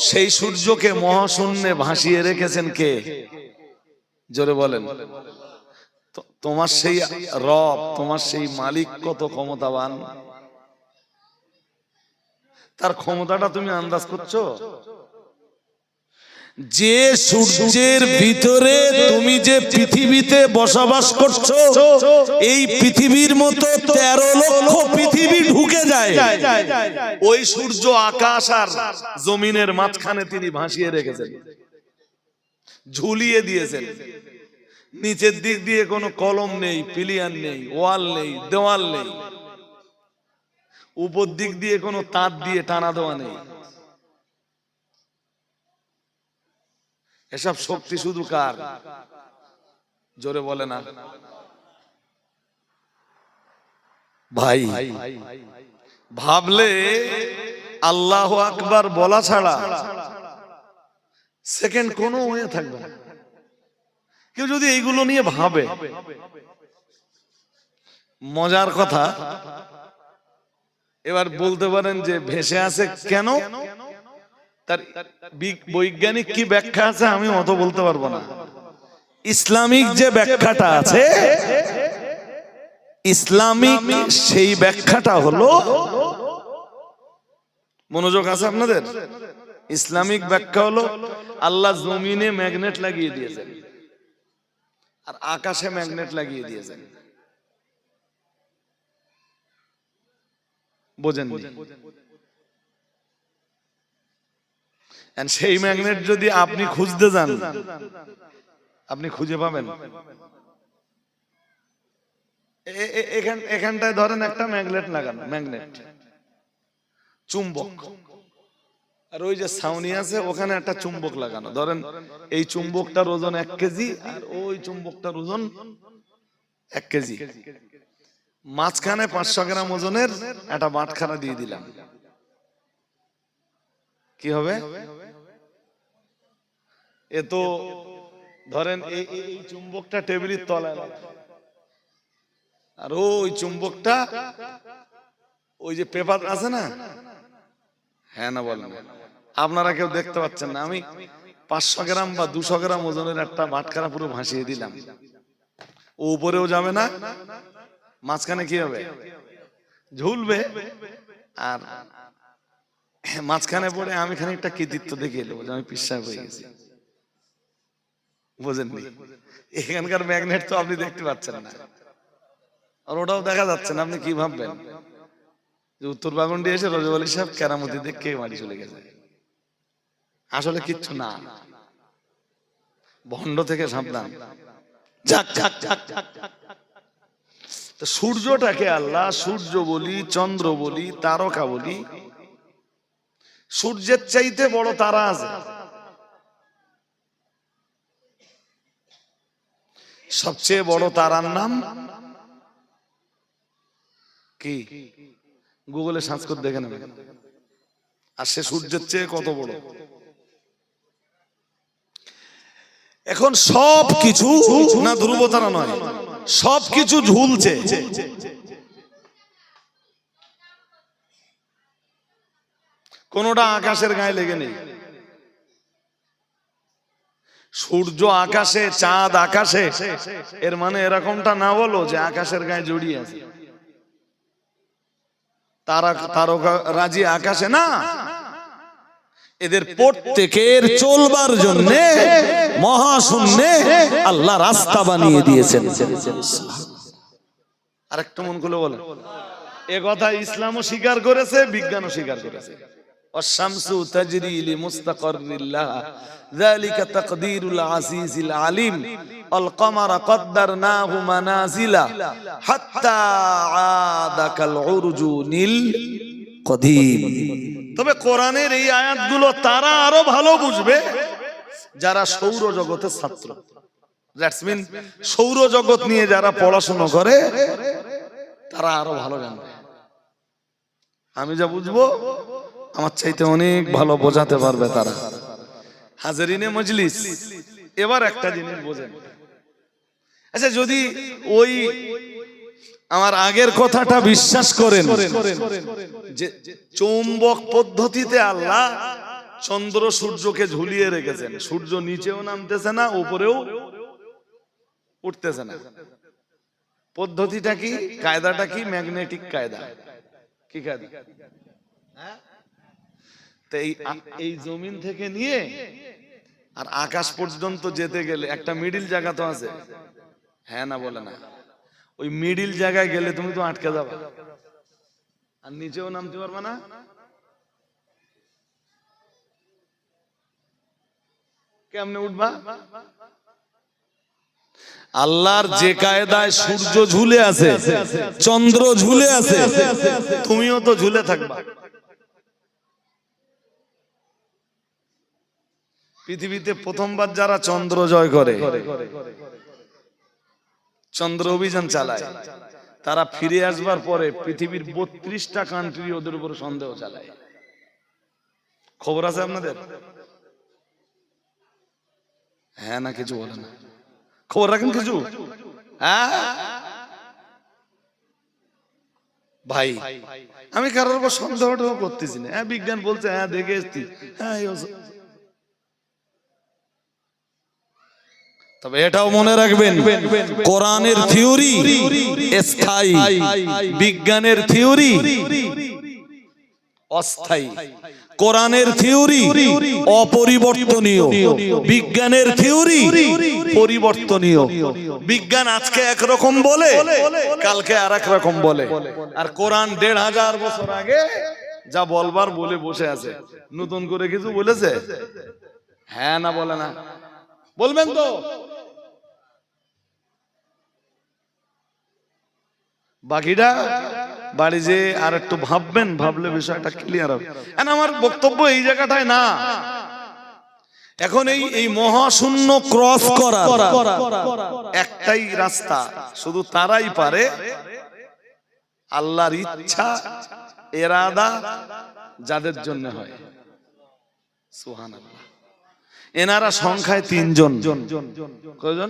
Speaker 1: সেই সূর্যকে মহাশূন্যে ভাসিয়ে রেখেছেন কে? জোরে বলেন। তোমার সেই রব, তোমার সেই মালিক কত ক্ষমতাবান, তার ক্ষমতাটা তুমি আন্দাজ করছো? যে সূর্যের ভিতরে তুমি যে পৃথিবীতে বসবাস করছো, এই পৃথিবীর মতো 13 লক্ষ পৃথিবী ঢুকে যায়, ওই সূর্য আকাশ আর জমিনের মাঝখানে তিনি ভাসিয়ে রেখেছেন, ঝুলিয়ে দিয়েছেন। নিচের দিক দিয়ে কোনো কলম নেই, পিলিয়ান নেই, ওয়াল নেই, দেওয়াল নেই। উপর দিক দিয়ে কোনো তার দিয়ে টানা দেওয়া নেই। এসব শক্তি শুধু কার? জোরে বলে না ভাই। ভাবলে আল্লাহু আকবার বলা ছাড়া সেকেন্ড কোনো হয়ে থাকবে না। কেউ যদি এইগুলো নিয়ে ভাবে, মজার কথা, এবার বলতে পারেন যে ভেসে আছে কেন? তার বৈজ্ঞানিক কি ব্যাখ্যা আছে আমি অত বলতে পারবো না। ইসলামিক যে ব্যাখ্যাটা আছে, ইসলামিক সেই ব্যাখ্যাটা হলো, মনোযোগ আছে আপনাদের? ইসলামিক ব্যাখ্যা হলো আল্লাহ জমিনে ম্যাগনেট লাগিয়ে দিয়েছেন আর আকাশে ম্যাগনেট লাগিয়ে দিয়েছেন। বোঝেন? সেই ম্যাগনেট যদি আপনি খুঁজতে যান, আপনি খুঁজে পাবেন। এখানটায় ধরেন একটা ম্যাগনেট লাগানো, ম্যাগনেট, চুম্বক, আর ওই যে ছাউনি আছে ওখানে একটা চুম্বক লাগানো, ধরেন এই চুম্বকটার ওজন 1 কেজি আর ওই চুম্বকটার ওজন 1 কেজি, মাঝখানে 500 গ্রাম ওজনের একটা বাটখারা দিয়ে দিলাম, কি হবে? এ তো ধরেন এই চুম্বকটা টেবিলের তলায় আর ওই চুম্বকটা ওই যে পেপার আছে না, হ্যাঁ না বলেন, আপনারা কেউ দেখতে পাচ্ছেন না, আমি 500 গ্রাম বা 200 গ্রাম ওজনের একটা বাটখারা পুরো ভাসিয়ে দিলাম, ও উপরেও যাবে না, মাঝখানে কি হবে? ঝুলবে, আর মাঝখানে পড়ে আমি খানিকটা কৃতিত্ব দেখিয়ে দেবো যে আমি পিসাব হয়ে গেছি, বুঝেননি? এখানকার ম্যাগনেট তো আপনি দেখতে পাচ্ছেন না, আর ওটাও দেখা যাচ্ছে না, আপনি কি ভাববেন যে উত্তর বাগুন্ডি এসে রজব আলী সাহেব কেরামতি দেখে বাড়ি চলে গেছে? আসলে কিচ্ছু না, ভণ্ড থেকে সাবধান। সূর্যটাকে আল্লাহ সূর্য বলি, চন্দ্র বলি, তারকা বলি, সূর্যের চাইতে বড় তারা আছে, সবচেয়ে বড় তারার নাম কি? গুগলে সার্চ করে দেখে নেবেন, আর সে সূর্যের চেয়ে কত বড়। এখন সবকিছু না, ধ্রুব তারা নয়, সবকিছু ঝুলছে, কোনটা আকাশের গায়ে লেগে নেই। সূর্য আকাশে, চাঁদ আকাশে, এর মানে এরকমটা না বলো যে আকাশের গায়ে জড়িয়ে আছে, তারকা রাজি আকাশে না, এদের প্রত্যেকের চলবার জন্য মহাশূন্যে আল্লাহ রাস্তা বানিয়ে দিয়েছেন। আরেকটু মন খুলে বলেন, এ কথা ইসলামও স্বীকার করেছে, বিজ্ঞানও স্বীকার করেছে। والشمسُ تجري لمستقر لها ذلك تقدير العزيز العليم والقمر قدرناه منازل حتى عاد كالعرجون القديم। তবে কোরআনের এই আয়াতগুলো তারা আরো ভালো বুঝবে যারা সৌর জগতের ছাত্র, দ্যাটস মিন সৌর জগৎ নিয়ে যারা পড়াশোনা করে তারা আরো ভালো জানবে। আমি যা বুঝবো আমার চাইতে অনেক ভালো বোঝাতে পারবে তারা। হাজারিনে মজলিস, এবার একটা জিনিস বোঝেন, আচ্ছা যদি ওই আমার আগের কথাটা বিশ্বাস করেন যে চৌম্বক পদ্ধতিতে আল্লাহ চন্দ্র সূর্যকে ঝুলিয়ে রেখেছেন, সূর্য নিচেও নামতেছে না, উপরেও উঠতেছে না, পদ্ধতিটা কি, কায়দাটা কি? ম্যাগনেটিক কায়দা। কি কায়দা? এই জমিন থেকে নিয়ে আর আকাশ পর্যন্ত যেতে গেলে একটা মিডিল জায়গা তো আছে, হ্যাঁ না বলে না? ওই মিডিল জায়গায় গেলে তুমি তো আটকে যাবে, আর নিচেও নামতে পারবে না। কেমনে উঠবা? আল্লাহর যে কায়দায় সূর্য ঝুলে আছে, চন্দ্র ঝুলে আছে, তুমিও তো ঝুলে থাকবা। পৃথিবীতে প্রথমবার যারা চন্দ্র জয় করে, চন্দ্র অভিযান চালায়, তারা ফিরে আসবার পরে পৃথিবীর 32টা কান্ট্রি ওদের উপর সন্দেহ চালায়। খবর আছে আপনাদের? হ্যাঁ না কিছু বলে না, খবর রাখেন কিছু? হ্যাঁ ভাই, আমি কারোর উপর সন্দেহটাও করতেছি না। হ্যাঁ বিজ্ঞান বলছে, হ্যাঁ দেখে এসছি, হ্যাঁ। তবে এটাও মনে রাখবেন, কোরআনের থিওরি স্থায়ী, বিজ্ঞানের থিওরি অস্থায়ী। কোরআনের থিওরি অপরিবর্তনীয়, বিজ্ঞানের থিওরি পরিবর্তনীয়। বিজ্ঞান আজকে একরকম বলে, কালকে আর এক রকম বলে, আর কোরআন 1500 বছর আগে যা বলবার বলে বসে আছে। নতুন করে কিছু বলেছে? হ্যাঁ না বলে না? বলবেন তো? বাকিটা বাড়ি যে আর একটু ভাববেন, ভাবলে বিষয়টা ক্লিয়ার হবে। আমার বক্তব্য এই জায়গাটায় না, এখন এই মহাশূন্য ক্রস করা একটাই রাস্তা, শুধু তারাই পারে, আল্লাহর ইচ্ছা ইরাদা যাদের জন্য হয়। সুবহানাল্লাহ। এনারা সংখ্যায় 3 জন। কয়জন?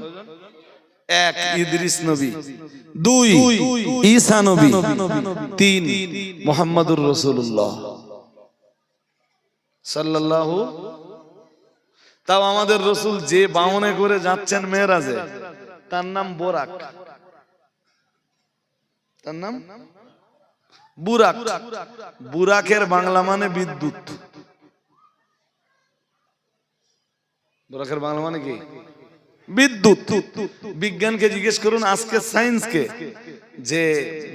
Speaker 1: 1 ইদ্রিস নবী, 2 ঈসা নবী, 3 মুহাম্মদুর রাসূলুল্লাহ সাল্লাল্লাহু। তাও আমাদের রসুল যে বাহনে করে যাচ্ছেন মেরাজে, তার নাম বোরাক, তার নাম বুরাক। বুরাকের বাংলা মানে বিদ্যুৎ। বুরাকের বাংলা মানে কি? বিদ্যুৎ। বিজ্ঞানকে জিজ্ঞেস করুন, আজকে সায়েন্সকে, যে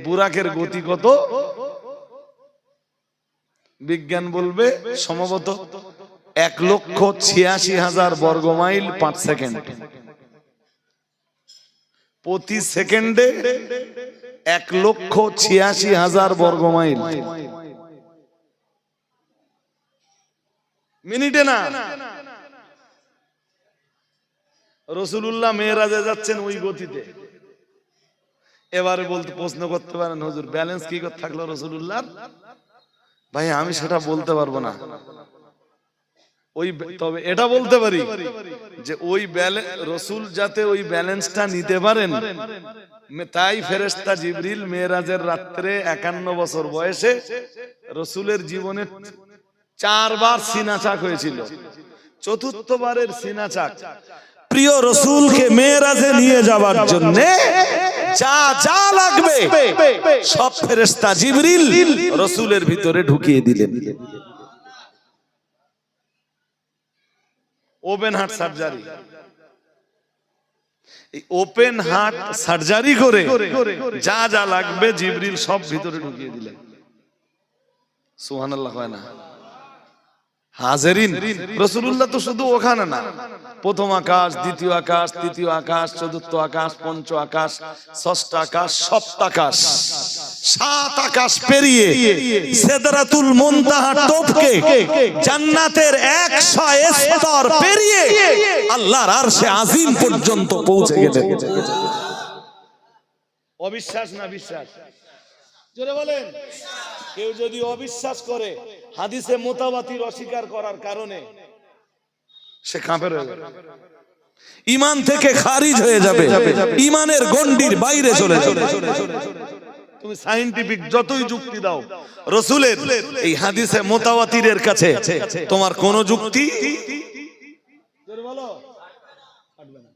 Speaker 1: বুরাকের গতি কত, বিজ্ঞান বলবে সম্ভবত 1,86,000 বর্গমাইল 5 সেকেন্ড। প্রতি সেকেন্ডে 1,86,000 বর্গমাইল, মিনিটে না। রাসূলুল্লাহ মেরাজে যাচ্ছেন ওই গতিতে। এবারে বলতে প্রশ্ন করতে পারেন, হুজুর ব্যালেন্স কি করে থাকলো রাসূলুল্লাহর? ভাই আমি সেটা বলতে পারবো না, তবে এটা বলতে পারি যে ওই রসুল যাতে ওই ব্যালেন্সটা নিতে পারেন, তাই ফেরেশতা জিবরিল মেরাজের রাত্রে 51 বছর বয়সে রসুলের জীবনে 4 বার সিনাচাক হয়েছিল। চতুর্থবারের সিনাচাক প্রিয় রসুলকে মেরাজে নিয়ে যাওয়ার জন্য যা যা লাগবে সব ফেরেশতা জিবরিল রসুলের ভিতরে ঢুকিয়ে দিলেন। ওপেন হার্ট সার্জারি, এই ওপেন হার্ট সার্জারি করে যা যা লাগবে জিবরিল সব ভিতরে ঢুকিয়ে দিলেন। সুবহানাল্লাহ হয় না? হাজেরিন, রাসূলুল্লাহ তো শুধু ওখানে না, প্রথম আকাশ, দ্বিতীয় আকাশ, তৃতীয় আকাশ, চতুর্থ আকাশ, পঞ্চ আকাশ, ষষ্ঠ আকাশ, সপ্ত আকাশ, 7 আকাশ পেরিয়ে সিদরাতুল মুনতাহা টপকে জান্নাতের 100 স্তর পেরিয়ে আল্লাহর আরশে আজিম পর্যন্ত পৌঁছে গেলেন। অবিশ্বাস না বিশ্বাস? জোরে বলেন। কেউ যদি অবিশ্বাস করে, হাদিসে মুতাওয়াতির অস্বীকার করার কারণে, সে কাফের হয়ে যাবে, ঈমান থেকে খারিজ হয়ে যাবে, ঈমানের গণ্ডির বাইরে চলে যাবে। তুমি সায়েন্টিফিক যতই যুক্তি দাও, রাসূলের এই হাদিসে মুতাওয়াতিরের কাছে তোমার কোন যুক্তি জোরে বলো কাটবে না।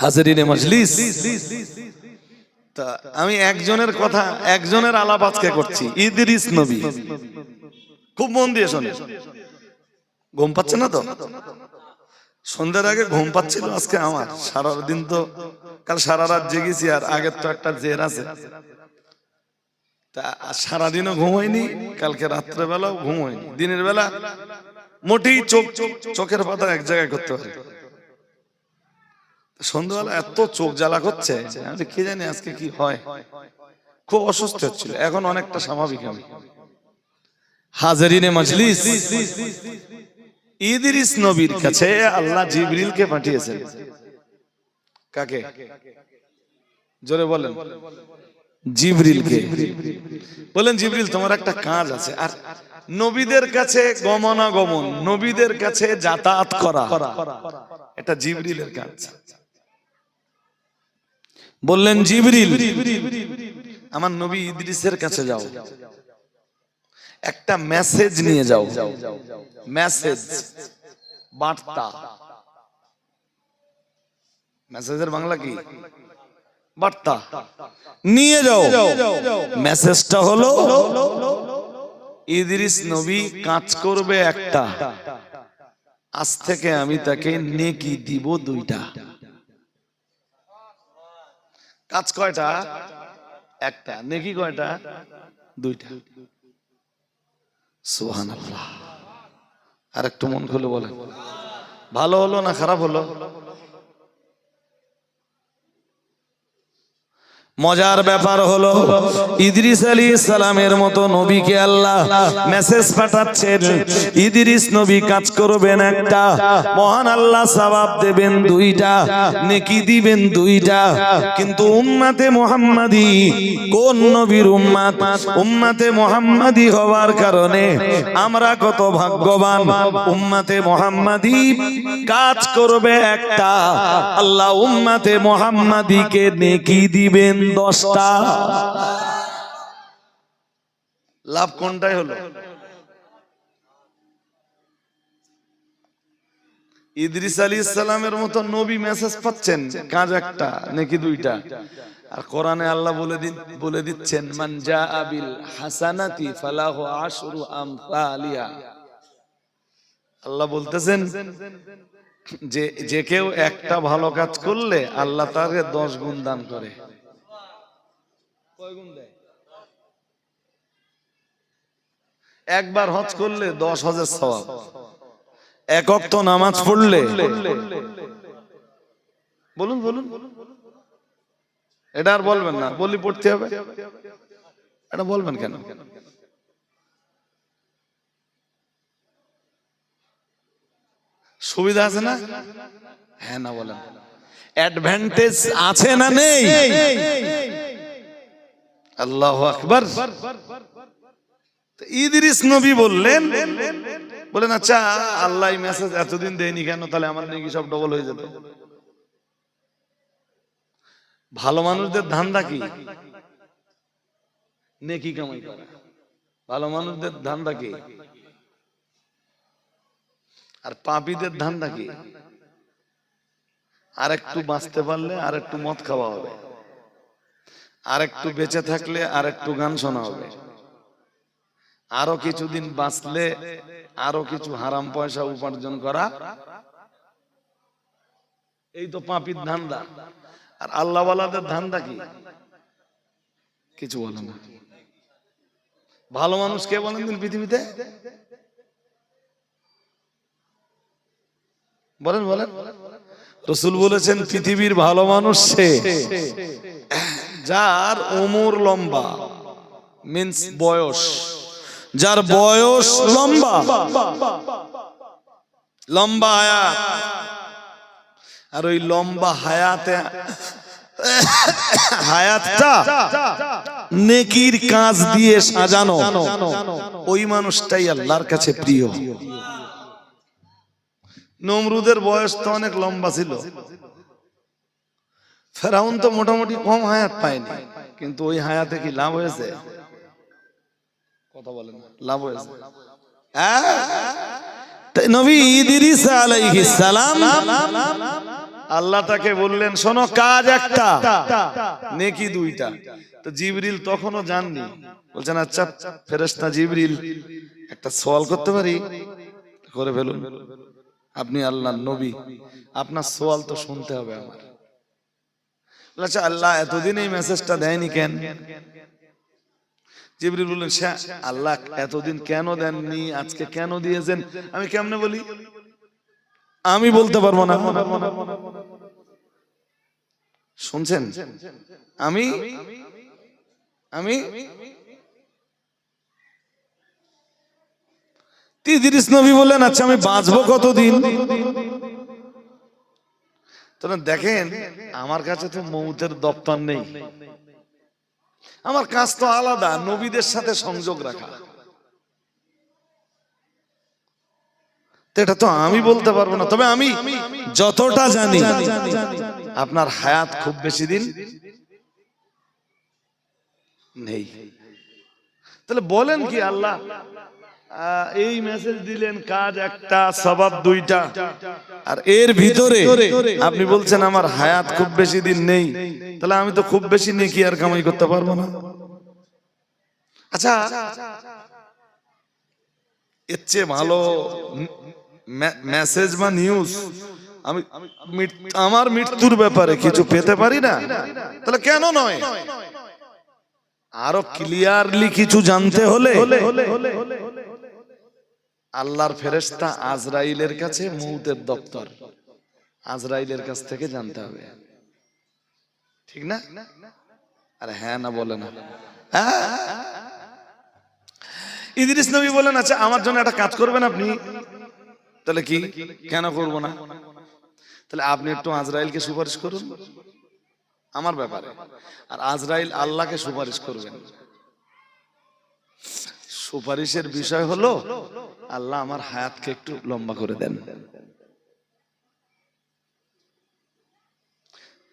Speaker 1: হাজরিনে মজলিস, তা আমি একজনের আলাপ আজকে করছি, ইদ্রিস নবী। খুব মন দিয়ে শোনেন। ঘুম পাচ্ছে না তো? সন্ধ্যার আগে ঘুম পাচ্ছিল আজকে আমার। সারাদিন তো কাল সারা রাত জেগেছি, আর আগের তো একটা জের আছে, তা সারাদিনও ঘুম হয়নি, কালকে রাত্রে বেলাও ঘুম হয়নি, দিনের বেলা মোটেই চোখের পাতা এক জায়গায় করতে পারে। সন্ধ্যাবেলা এত চোখ জ্বালা করছে, আমি কি জানি আজকে কি হয়, খুব অসুস্থ হচ্ছিল, এখন অনেকটা স্বাভাবিক আমি। হাজরিনে মজলিস, ইদ্রিস নবীর কাছে আল্লাহ জিবরিলকে পাঠিয়েছেন। কাকে? জোরে বলেন। জিবরিলকে বলেন, জিবরিল তোমার একটা কাজ আছে। আর নবীদের কাছে গমনাগমন, নবীদের কাছে যাতায়াত করা, এটা জিবরিলের কাজ। বললেন জিবরিল, আমার নবী ইদ্রিসের কাছে যাও, একটা মেসেজ নিয়ে যাও। মেসেজ, বার্তা। মেসেজের বাংলা কি? বার্তা। নিয়ে যাও। মেসেজটা হলো, ইদ্রিস নবী কাজ করবে একটা, আজ থেকে আমি তাকে নেকি দিব 2টা। কাজ কয়টা? একটা। নেকি কয়টা? 2টা। সুবহানাল্লাহ। আর একটু মন খুলে বলেন, ভালো হলো না খারাপ হলো? মজার ব্যাপার হলো ইদ্রিস আলাইহিস সালামের মতো নবীকে আল্লাহ মেসেজ পাঠাচ্ছেন। ইদ্রিস নবী কাজ করবেন একটা, মহান আল্লাহ সওয়াব দেবেন দুইটা, নেকি দিবেন দুইটা। কিন্তু উম্মতে মুহাম্মাদি কোন নবীর উম্মত? উম্মতে মুহাম্মাদি হওয়ার কারণে আমরা কত ভাগ্যবান। উম্মতে মুহাম্মাদি কাজ করবে একটা, আল্লাহ উম্মতে মুহাম্মাদিকে নেকি দিবেন 10টা। লাভ কোনটাই হলো? ইদ্রিস আলাইহিস সালামের মতো নবী মেসেজ পাচ্ছেন, কাজ একটা, নেকি দুইটা। আর কোরআনে আল্লাহ বলে দিচ্ছেন মান জাআ বিল হাসানাতি ফালাহু আশরু আমসালিহা। আল্লাহ বলতেছেন যে কেউ একটা ভালো কাজ করলে আল্লাহ তাকে 10 গুণ দান করে। কয় গুণ দেয়? একবার হজ করলে 10 হজের সওয়াব, এক ওয়াক্ত নামাজ পড়লে, বলুন বলুন, এটা আর বলবেন না, বলি পড়তে হবে, এটা বলবেন কেন? সুবিধা আছে না? হ্যাঁ না বলেন। অ্যাডভান্টেজ আছে না নেই? আল্লাহু আকবার। ইদ্রিস নবী বললেন আচ্ছা আল্লাহ মেসেজ এতদিন দেয়নি কেন? তাহলে আমার নাকি সব ডবল হয়ে যেত। ভালো মানুষদের ধান্দা কি? নেকি কামাই করা। ভালো মানুষদের ধান্দা কি? আর পাপীদের ধান্দা কি? আর একটু বাঁচতে পারলে আর একটু মদ খাওয়া হবে, আর একটু বেঁচে থাকলে আর একটু গান শোনা হবে, আরো কিছুদিন বাঁচলে আরো কিছু হারাম পয়সা উপার্জন করা। এই তো পাপীর ধান্দা। আর আল্লাহওয়ালাদের ধান্দা কি? কিছু বলে না। ভালো মানুষ কে বলেন দিন পৃথিবীতে? বলেন বলেন। রাসূল বলেছেন পৃথিবীর ভালো মানুষ সে যার উমর লম্বা, মিন্স বয়স, যার বয়স লম্বা, লম্বা হায়াত। আর ওই লম্বা হায়াতটা নেকির কাজ দিয়ে সাজানো, ওই মানুষটাই আল্লাহর কাছে প্রিয়। নমরুদের বয়স তো অনেক লম্বা ছিল, ফেরাউন তো মোটামুটি কম হায়াত পায়নি, কিন্তু ওই হায়াতে কি লাভ হয়েছে? কথা বলেন, লাভ হয়েছে? নবী ইদ্রিস আলাইহিস সালাম আল্লাহ তাকে বললেন শোনো কাজ একটা, নেকি দুইটা। তো জিবরিল তখনও জাননি, বলছেন আচ্ছা ফেরেশতা জিবরিল একটা সওয়াল করতে পারি? করে ফেলুন, আপনি আল্লাহর নবী, আপনার সওয়াল তো শুনতে হবে আমার। আচ্ছা আল্লাহ এতদিন এই মেসেজটা দেয়নি কেন? জিবরিল বললেন আল্লাহ এতদিন কেন দেননি, আজকে কেন দিয়েছেন? আমি কেমনে বলি? আমি বলতে পারবো না। শুনছেন? আমি ইদ্রিস নবী বললেন আচ্ছা আমি বাঁচবো কতদিন? দেখেন আমার কাছে তো মৌতের দপ্তর নেই, আমার কাজ তো আলাদা, নবীদের সাথে সংযোগ রাখা। এটা তো আমি বলতে পারবো না, তবে আমি যতটা জানি আপনার হায়াত খুব বেশি দিন নেই। তাহলে বলেন কি আল্লাহ এই মেসেজ দিলেন কাজ একটা সওয়াব দুইটা, আর এর ভিতরে আপনি বলছেন আমার হায়াত খুব বেশি দিন নেই, তাহলে আমি তো খুব বেশি নেকি আর কামাই করতে পারবো না। আচ্ছা এর চেয়ে ভালো মেসেজ বা নিউজ আমি আমার মৃত্যুর ব্যাপারে কিছু পেতে পারি না? তাহলে কেন নয়? আরো ক্লিয়ারলি কিছু জানতে হলে আল্লাহর ফেরেশতা আজরাইলের কাছে, মৌতের দপ্তর আজরাইলের কাছ থেকে জানতে হবে, ঠিক না? আরে হ্যাঁ না বলে না। ইদ্রিস নবী বলেন আচ্ছা আমার জন্য একটা কাজ করবেন আপনি। তাহলে কি? কেন করব না? তাহলে আপনি একটু আজরাইলকে সুপারিশ করুন আমার ব্যাপারে, আর আজরাইল আল্লাহকে সুপারিশ করবেন। সুপারিশের বিষয় হলো আল্লাহ আমার হায়াতকে একটু লম্বা করে দেন।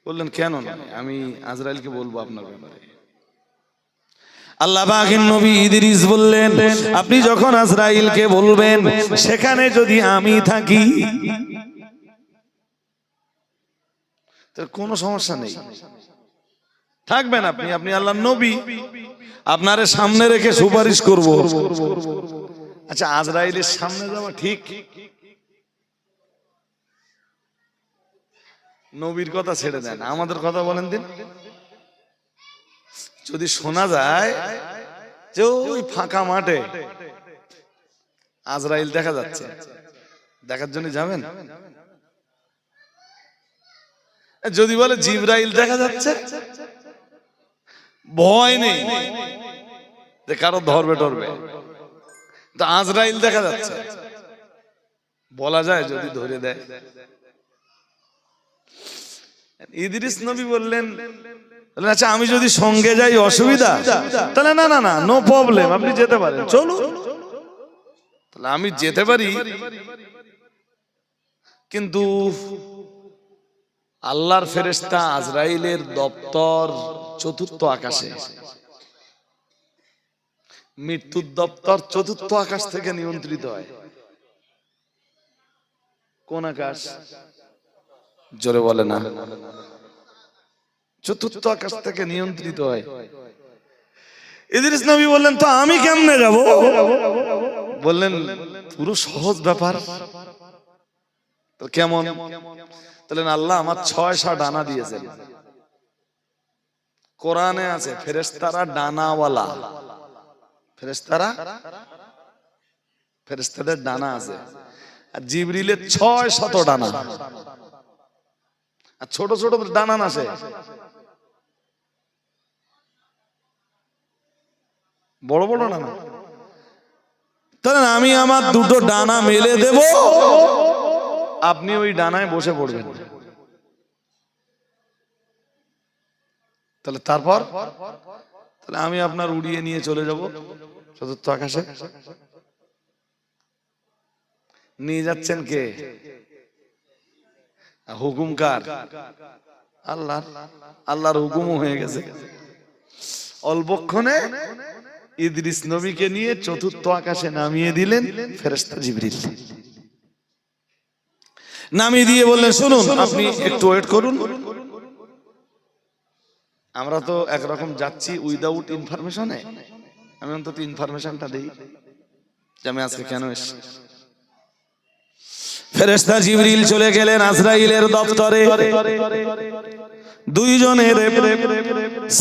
Speaker 1: বললেন কেন না? আমি আজরাইলকে বলবো আপনার ব্যাপারে। আল্লাহ পাকের নবী ইদ্রিস বললেন আপনি যখন আজরাইলকে বলবেন সেখানে যদি আমি থাকি তাহলে কোনো সমস্যা নেই, থাকবেন আপনি, আপনি আল্লাহর নবী, আপনারে সামনে রেখে সুপারিশ করব। আচ্ছা আজরাইলের সামনে যাওয়া ঠিক? নবীর কথা ছেড়ে দেন, আমাদের কথা বলেন দিন। যদি শোনা যায় যে ওই ফাঁকা মাঠে আজরাইল দেখা যাচ্ছে, দেখার জন্য যাবেন? যদি বলে জিবরাইল দেখা যাচ্ছে, ভয় নেই যে কারো ধরবে টরবে, তো আজরাইল দেখা যাচ্ছে, বলা যায় যদি ধরে দেয়। ইদ্রিস নবী বললেন আচ্ছা আমি যদি সঙ্গে যাই অসুবিধা? তাহলে না না না, নো প্রবলেম, আপনি যেতে পারেন, চলুন। তাহলে আমি যেতে পারি, কিন্তু আল্লাহর ফেরেশতা আজরাইলের দপ্তর চতুর্থ আকাশে, মৃত্যুর দপ্তর চতুর্থ আকাশ থেকে নিয়ন্ত্রিত হয়। কোন আকাশ? জোরে বলে না। চতুর্থ আকাশ থেকে নিয়ন্ত্রিত হয়। ইদ্রিস নবী বললেন তো আমি কেমনে যাব? বললেন পুরো সহজ ব্যাপার। কেমন? বললেন আল্লাহ আমার 6টা ডানা দিয়েছেন। কোরআনে আছে ফেরেশতারা ডানাওয়ালা, ফেরেশতাদের ডানা আছে, আর জিবরিলের 6শত ডানা, আর ছোট ছোট ডানা আছে, বড় বড় ডানা। তাহলে আমি আমার দুটো ডানা মেলে দেব, আপনি ওই ডানায় বসে পড়বেন। তাহলে তারপর তাহলে আমি আপনার উড়িয়ে নিয়ে চলে যাব চতুর্থ আকাশে। নিয়ে যাচ্ছেন কে? হুকুম কার? আল্লাহ। আল্লাহর হুকুমও হয়ে গেছে। অল্পক্ষণে ইদ্রিস নবীকে নিয়ে চতুর্থ আকাশে নামিয়ে দিলেন ফেরেশতা জিবরিল। নামিয়ে দিয়ে বললেন শুনুন আপনি একটু ওয়েট করুন, আমরা তো একরকম যাচ্ছি উইদাউট ইনফরমেশনে, আমি অন্তত ইনফরমেশনটা দেই যে আমি আজকে কেন এসেছি। ফেরেশতা জিবরিল চলে গেলেন আজরাইলের দপ্তরে। দুইজনের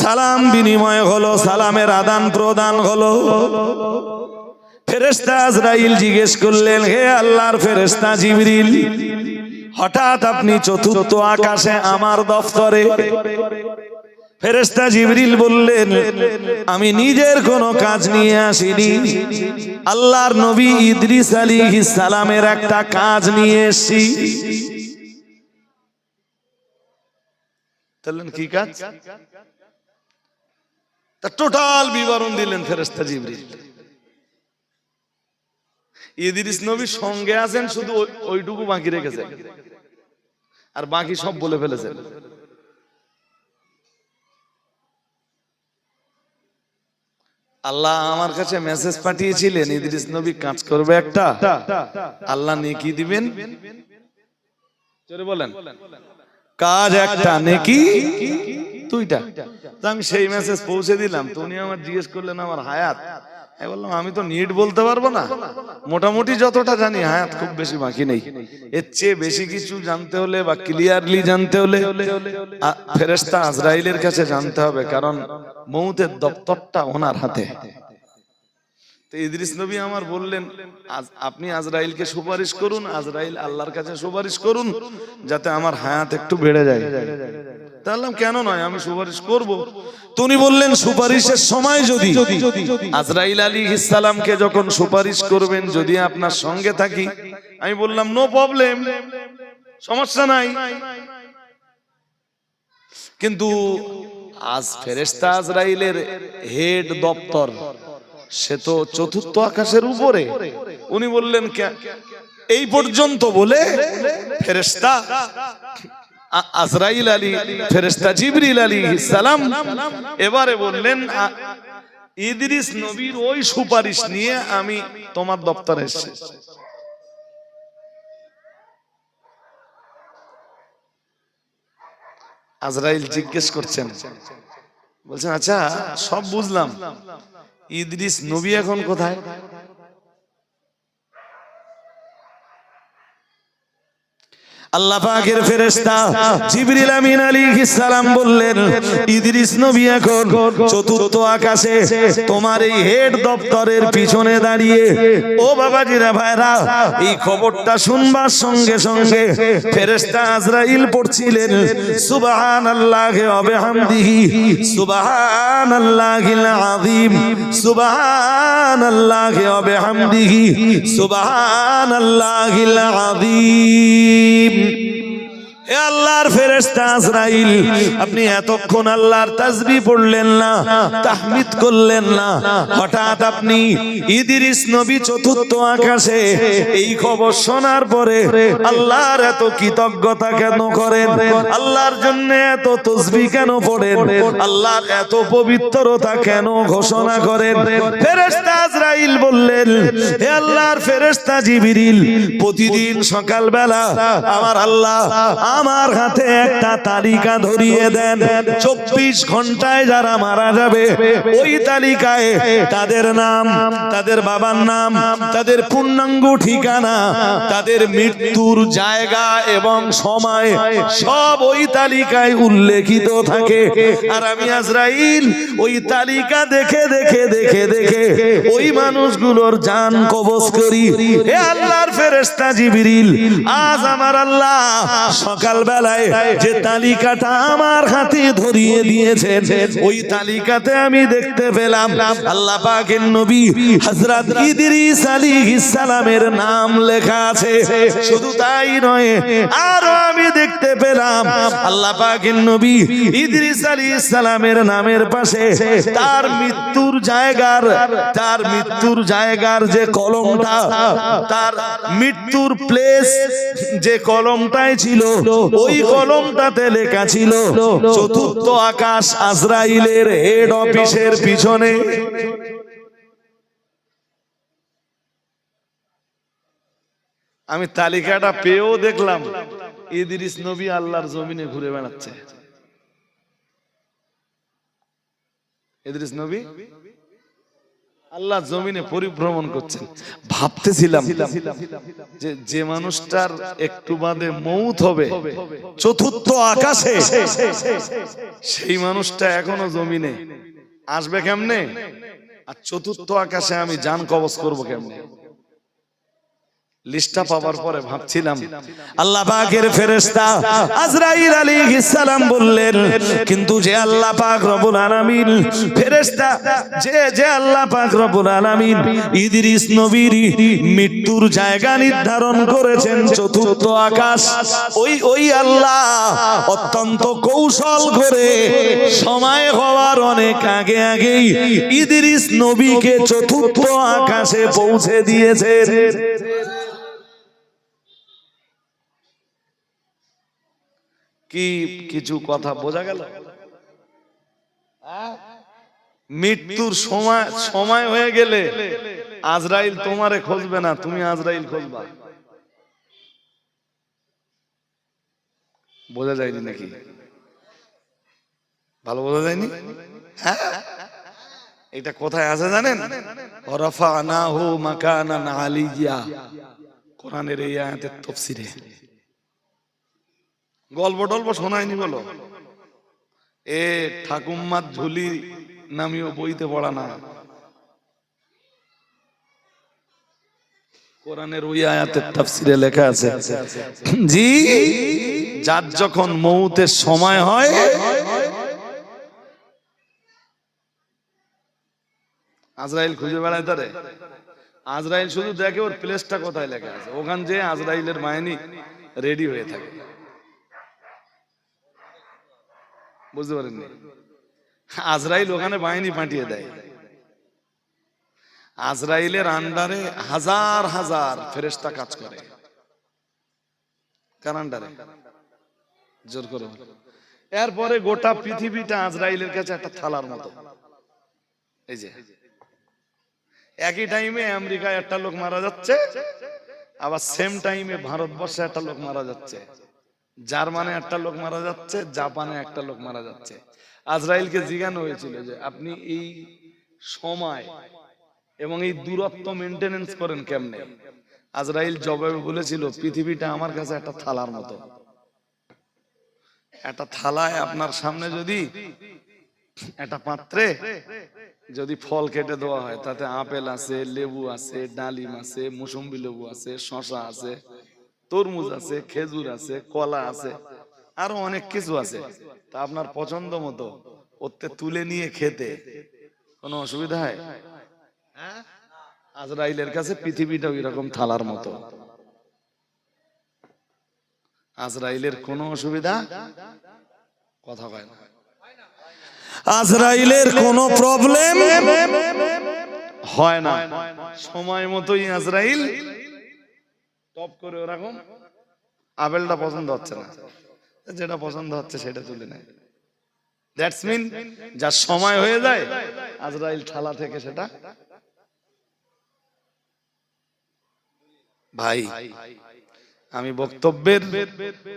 Speaker 1: সালাম বিনিময় হলো, সালামের আদান প্রদান হলো। ফেরেশতা আজরাইল জিজ্ঞেস করলেন হে আল্লাহর ফেরেশতা জিবরিল, হঠাৎ আপনি চতুর্থ আকাশে আমার দপ্তরে? ফেরেশতা জিবরিল বললেন আমি নিজের কোনো কাজ নিয়ে আসিনি, আল্লাহর নবী ইদ্রিস আলাইহিস সালামের একটা কাজ নিয়ে এসেছি। বললেন কি কাজ? তা টোটাল বিবরণ দিলেন ফেরেশতা জিবরিল। ইদ্রিস নবী সঙ্গে আছেন, শুধু ওইটুকু বাকি রেখেছেন, আর বাকি সব বলে ফেলেছেন। আল্লাহ আমার কাছে মেসেজ পাঠিয়েছিলেন ইদ্রিস নবী কাজ করবে একটা, আল্লাহ নেকি দিবেন। জোরে বলেন, কাজ একটা, নেকি 2টা। আমি সেই মেসেজ পৌঁছে দিলাম, তো উনি আমার জিজ্ঞেস করলেন আমার হায়াত। আমি বললাম আমি তো নিট বলতে পারবো না, মোটামুটি যতটা জানি হায়াত খুব বেশি বাকি নেই। এর চেয়ে বেশি কিছু জানতে হলে বা ক্লিয়ারলি জানতে হলে ফেরেশতা আজরাইলের কাছে জানতে হবে, কারণ মউতের দপ্তরটা ওনার হাতে। তো ইদ্রিস নবী আমার বললেন আপনি আজরাইলকে সুপারিশ করুন, আজরাইল আল্লাহর কাছে সুপারিশ করুন যাতে আমার হায়াত একটু বেড়ে যায়। তাহলে কেন নয়, আমি সুপারিশ করব। তিনি বললেন সুপারিশের সময় যদি আজরাইল আলাইহিস সালামকে যখন সুপারিশ করবেন যদি আপনার সঙ্গে থাকি, আমি বললাম নো প্রবলেম, সমস্যা নাই। কিন্তু আজ ফেরেশতা আজরাইলের হেড দপ্তর, সে তো চতুর্থ আকাশের উপরে। উনি বললেন এই পর্যন্ত বলে ফেরেশতা আজরাইল আলী ফেরেশতা জিবরিল আলাইহিস সালাম এবারে বললেন ইদ্রিস নবীর ওই সুপারিশ নিয়ে আমি তোমার দপ্তরে এসেছি। আজরাইল জিজ্ঞেস করছেন, বলছেন আচ্ছা সব বুঝলাম, ইদ্রিস নবী এখন কোথায়? আল্লাহ পাকের ফেরেশতা জিবরিল আমিন আলাইহিস সালাম বললেন ইদ্রিস নবী এখন চতুর্থ আকাশে তোমার এই হেড দপ্তরের পিছনে দাঁড়িয়ে। ও বাবাজিরা ভাইরা, এই খবরটা শুনবার সঙ্গে সঙ্গে ফেরেশতা আজরাইল পড়ছিলেন সুবহানাল্লাহি ওয়া বিহামদিহি সুবহানাল্লাহিল আযীম সুবহানাল্লাহি ওয়া বিহামদিহি সুবহানাল্লাহিল আযীম। এ আল্লাহর ফেরেশতা আজরাইল, আপনি এতক্ষণ আল্লাহর তাসবিহ পড়লেন না, তাহমিদ করলেন না, হঠাৎ আপনি ইদ্রিস নবী চতুর্থ আকাশে, এই খবর শোনার পরে আল্লাহর এত কৃতজ্ঞতা কেন করেন? আল্লাহর জন্য এত তাসবিহ কেন পড়েন? আল্লাহর এত পবিত্রতা কেন ঘোষণা করেন? ফেরেশতা আজরাইল বললেন, হে আল্লাহর ফেরেশতা জিবরিল, প্রতিদিন সকালবেলা আমার আল্লাহ আমার হাতে একটা তালিকা ধরিয়ে দেন, 24 ঘন্টায় যারা মারা যাবে ওই তালিকায় তাদের নাম, তাদের বাবার নাম, তাদের পূর্ণাঙ্গ ঠিকানা, তাদের মৃত্যুর জায়গা এবং সময় সব ওই তালিকায় উল্লেখিত থাকে। আর আমি আজরাইল ওই তালিকা দেখে দেখে দেখে দেখে ওই মানুষগুলোর জান কবজ করি। হে আল্লাহর ফেরেশতা জিবরিল, আজ আমার আল্লাহ সকালবেলায় যে তালিকাটা আমার হাতে ধরিয়ে দিয়েছেন, ওই তালিকাতে আমি দেখতে পেলাম আল্লাহ পাকের নবী হযরত ইদ্রিস আলাইহিস সালামের নাম লেখা আছে। শুধু তাই নয়, আরো আমি দেখতে পেলাম আল্লাহ পাকের নবী ইদ্রিস আলাইহিস সালামের নামের পাশে তার মৃত্যুর জায়গার যে কলমটা, তার মৃত্যুর প্লেস যে কলমটাই ছিল, ওই কলমটাতে লেখা ছিল চতুর্থ আকাশ আজরাইলের হেড অফিসের পিছনে। আমি তালিকাটা পেয়েও দেখলাম ইদ্রিস নবী আল্লাহর জমিনে ঘুরে বেড়াচ্ছে। ইদ্রিস নবী আল্লাহ জমিনে পরিভ্রমণ করছেন। ভাবতেছিলাম যে মানুষটার একটু বাদে মৌত হবে চতুর্থ আকাশে, সেই মানুষটা এখনো জমিনে আসবে কেমনে? আর চতুর্থ আকাশে আমি জান কবজ করব কেমনে? লিস্টটা পাওয়ার পরে ভাবছিলাম আল্লাহ পাকের ফেরেশতা আজরাইল আলাইহিস সালাম বললেন, কিন্তু যে আল্লাহ পাক রব্বুল আলামিন ফেরেশতা যে আল্লাহ পাক রব্বুল আলামিন ইদ্রিস নবীর মৃত্যুর জায়গা নির্ধারণ করেছেন চতুর্থ আকাশ, ওই আল্লাহ অত্যন্ত কৌশল করে সময় হওয়ার অনেক আগে আগেই ইদ্রিস নবীকে চতুর্থ আকাশে পৌঁছে দিয়েছেন। কি কিছু কথা বোঝা গেল? মৃত্যুর সময় হয়ে গেলে আজরাইল তোমারে খুঁজবে না, তুমি আজরাইল খুঁজবা। বোঝা যায়নি নাকি? ভালো বোঝা যায়নি? এটা কোথায় আছে জানেন? রাফানাহু মাকানান আলিয়্যা, কোরআনের এই আয়াতের তাফসীরে। গল্প টল্প শোনায়নি বলো? এ ঠাকুমার ঝুলি নামিও বইতে পড়া না। কোরআনের ওই আয়াতের তাফসিরে লেখা আছে, জি যার যখন মৌতের সময় হয় আজরাইল খুঁজে বেড়ায় তারে। আজরাইল শুধু দেখে ওর প্লেসটা কোথায় লেখা আছে, ওখান যে আজরাইলের বাহিনী রেডি হয়ে থাকে। বুঝতে পারেননি? আজরাইল ওখানে বাহিনী পাঠিয়ে দেয়। আজরাইলের আন্ডারে হাজার হাজার ফেরেশতা কাজ করে। কার আন্ডারে? জোর করে। এরপরে গোটা পৃথিবীটা আজরাইলের কাছে একটা থালার মতো। এই যে একই টাইমে আমেরিকায় একটা লোক মারা যাচ্ছে, আবার সেম টাইমে ভারতবর্ষে একটা লোক মারা যাচ্ছে, জার্মানে একটা লোক মারা যাচ্ছে, জাপানে একটা লোক মারা যাচ্ছে। আজরাইলকে জিজ্ঞাসা হয়েছিল যে আপনি এই সময় এবং এই দূরত্ব মেনটেনেন্স করেন কেমনে? আজরাইল জবাবে বলেছিল, পৃথিবীটা আমার কাছে একটা থালার মতো। একটা থালায় আপনার সামনে যদি একটা পাত্রে যদি ফল কেটে দেওয়া হয়, তাতে আপেল আছে, লেবু আছে, ডালিম আছে, মুসম্বি লেবু আছে, শসা আছে, তরমুজ আছে, খেজুর আছে, কলা আছে, আরো অনেক কিছু আছে। তা আপনার পছন্দ মতো ওতে তুলে নিয়ে খেতে কোনো অসুবিধা হয়? আজরাইলের কাছে পৃথিবীটা ওইরকম থালার মতো। আজরাইলের কোনো অসুবিধা কথা কয় না, আজরাইলের কোনো প্রবলেম হয় না। সময় মতোই আজরাইল টপ করে ওরকম আপেলটা পছন্দ হচ্ছে না, যেটা পছন্দ হচ্ছে সেটা তুলে নেয়। দ্যাটস মিন যার সময় হয়ে যায় আজরাইল থালা থেকে সেটা। ভাই আমি বক্তব্যের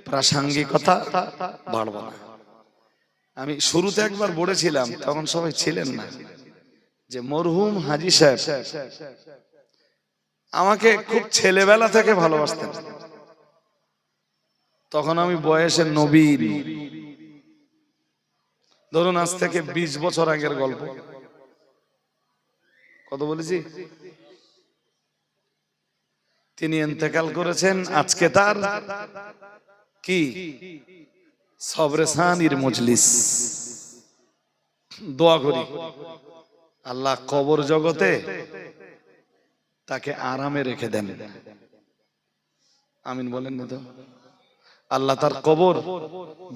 Speaker 1: প্রাসঙ্গিকতা বাড়ব না। আমি শুরুতে একবার বলেছিলাম, তখন সবাই ছিলেন না, যে মরহুম হাজী সাহেব আমাকে খুব ছেলেবেলা থেকে ভালোবাসতেন। তখন আমি বয়সের নবীন, ধরুন আজ থেকে 20 বছর আগের গল্প। কত বলেছি? তিনি ইন্তেকাল করেছেন, আজকে তার কি সবরেসানির মজলিস। দোয়া করি আল্লাহ কবর জগতে তাকে আরামে রেখে দেন, আমিন বলেন না তো? আল্লাহ তার কবর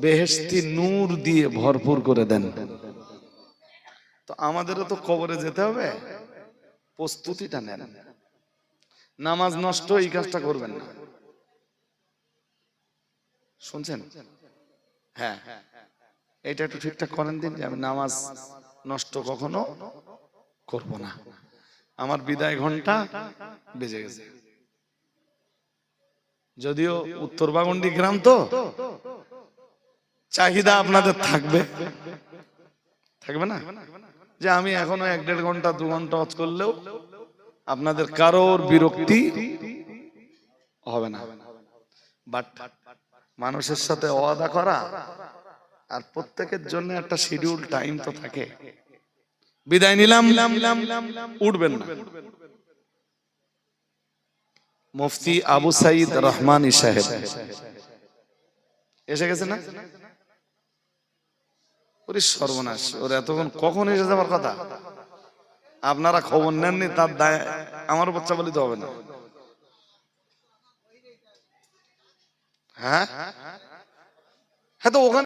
Speaker 1: বেহেশতি নূর দিয়ে ভরপুর করে দেন। তো আমাদেরও তো কবরে যেতে হবে, প্রস্তুতিটা নেন। নামাজ নষ্ট এই কাজটা করবেন না, শুনছেন? হ্যাঁ, এটা একটু ঠিকঠাক করেন দিন যে আমি নামাজ নষ্ট কখনো করব না। আমার বিদায় ঘন্টা বেজে গেছে, যদিও উত্তর বাগন্ডি গ্রাম তো চাহিদা আপনাদের থাকবে, থাকবে না যে আমি এখনো 1-1.5 ঘন্টা 2 ঘন্টা ওয়াজ করলেও আপনাদের কারোর বিরক্তি হবে না। বাট মানুষের সাথে ওয়াদা করা আর প্রত্যেকের জন্য একটা শিডিউল টাইম তো থাকে। বিদায় নিলাম, উঠবেন না। মুফতি আবু সাইদ রহমানী সাহেব এসে গেছে না? ওরে সর্বনাশ, ওর এতক্ষণ কখন এসে যাবার কথা? আপনারা খবর নেননি, তার দায় আমার বাচ্চা বলিতে হবে না। হ্যাঁ হ্যাঁ, তো ওখানে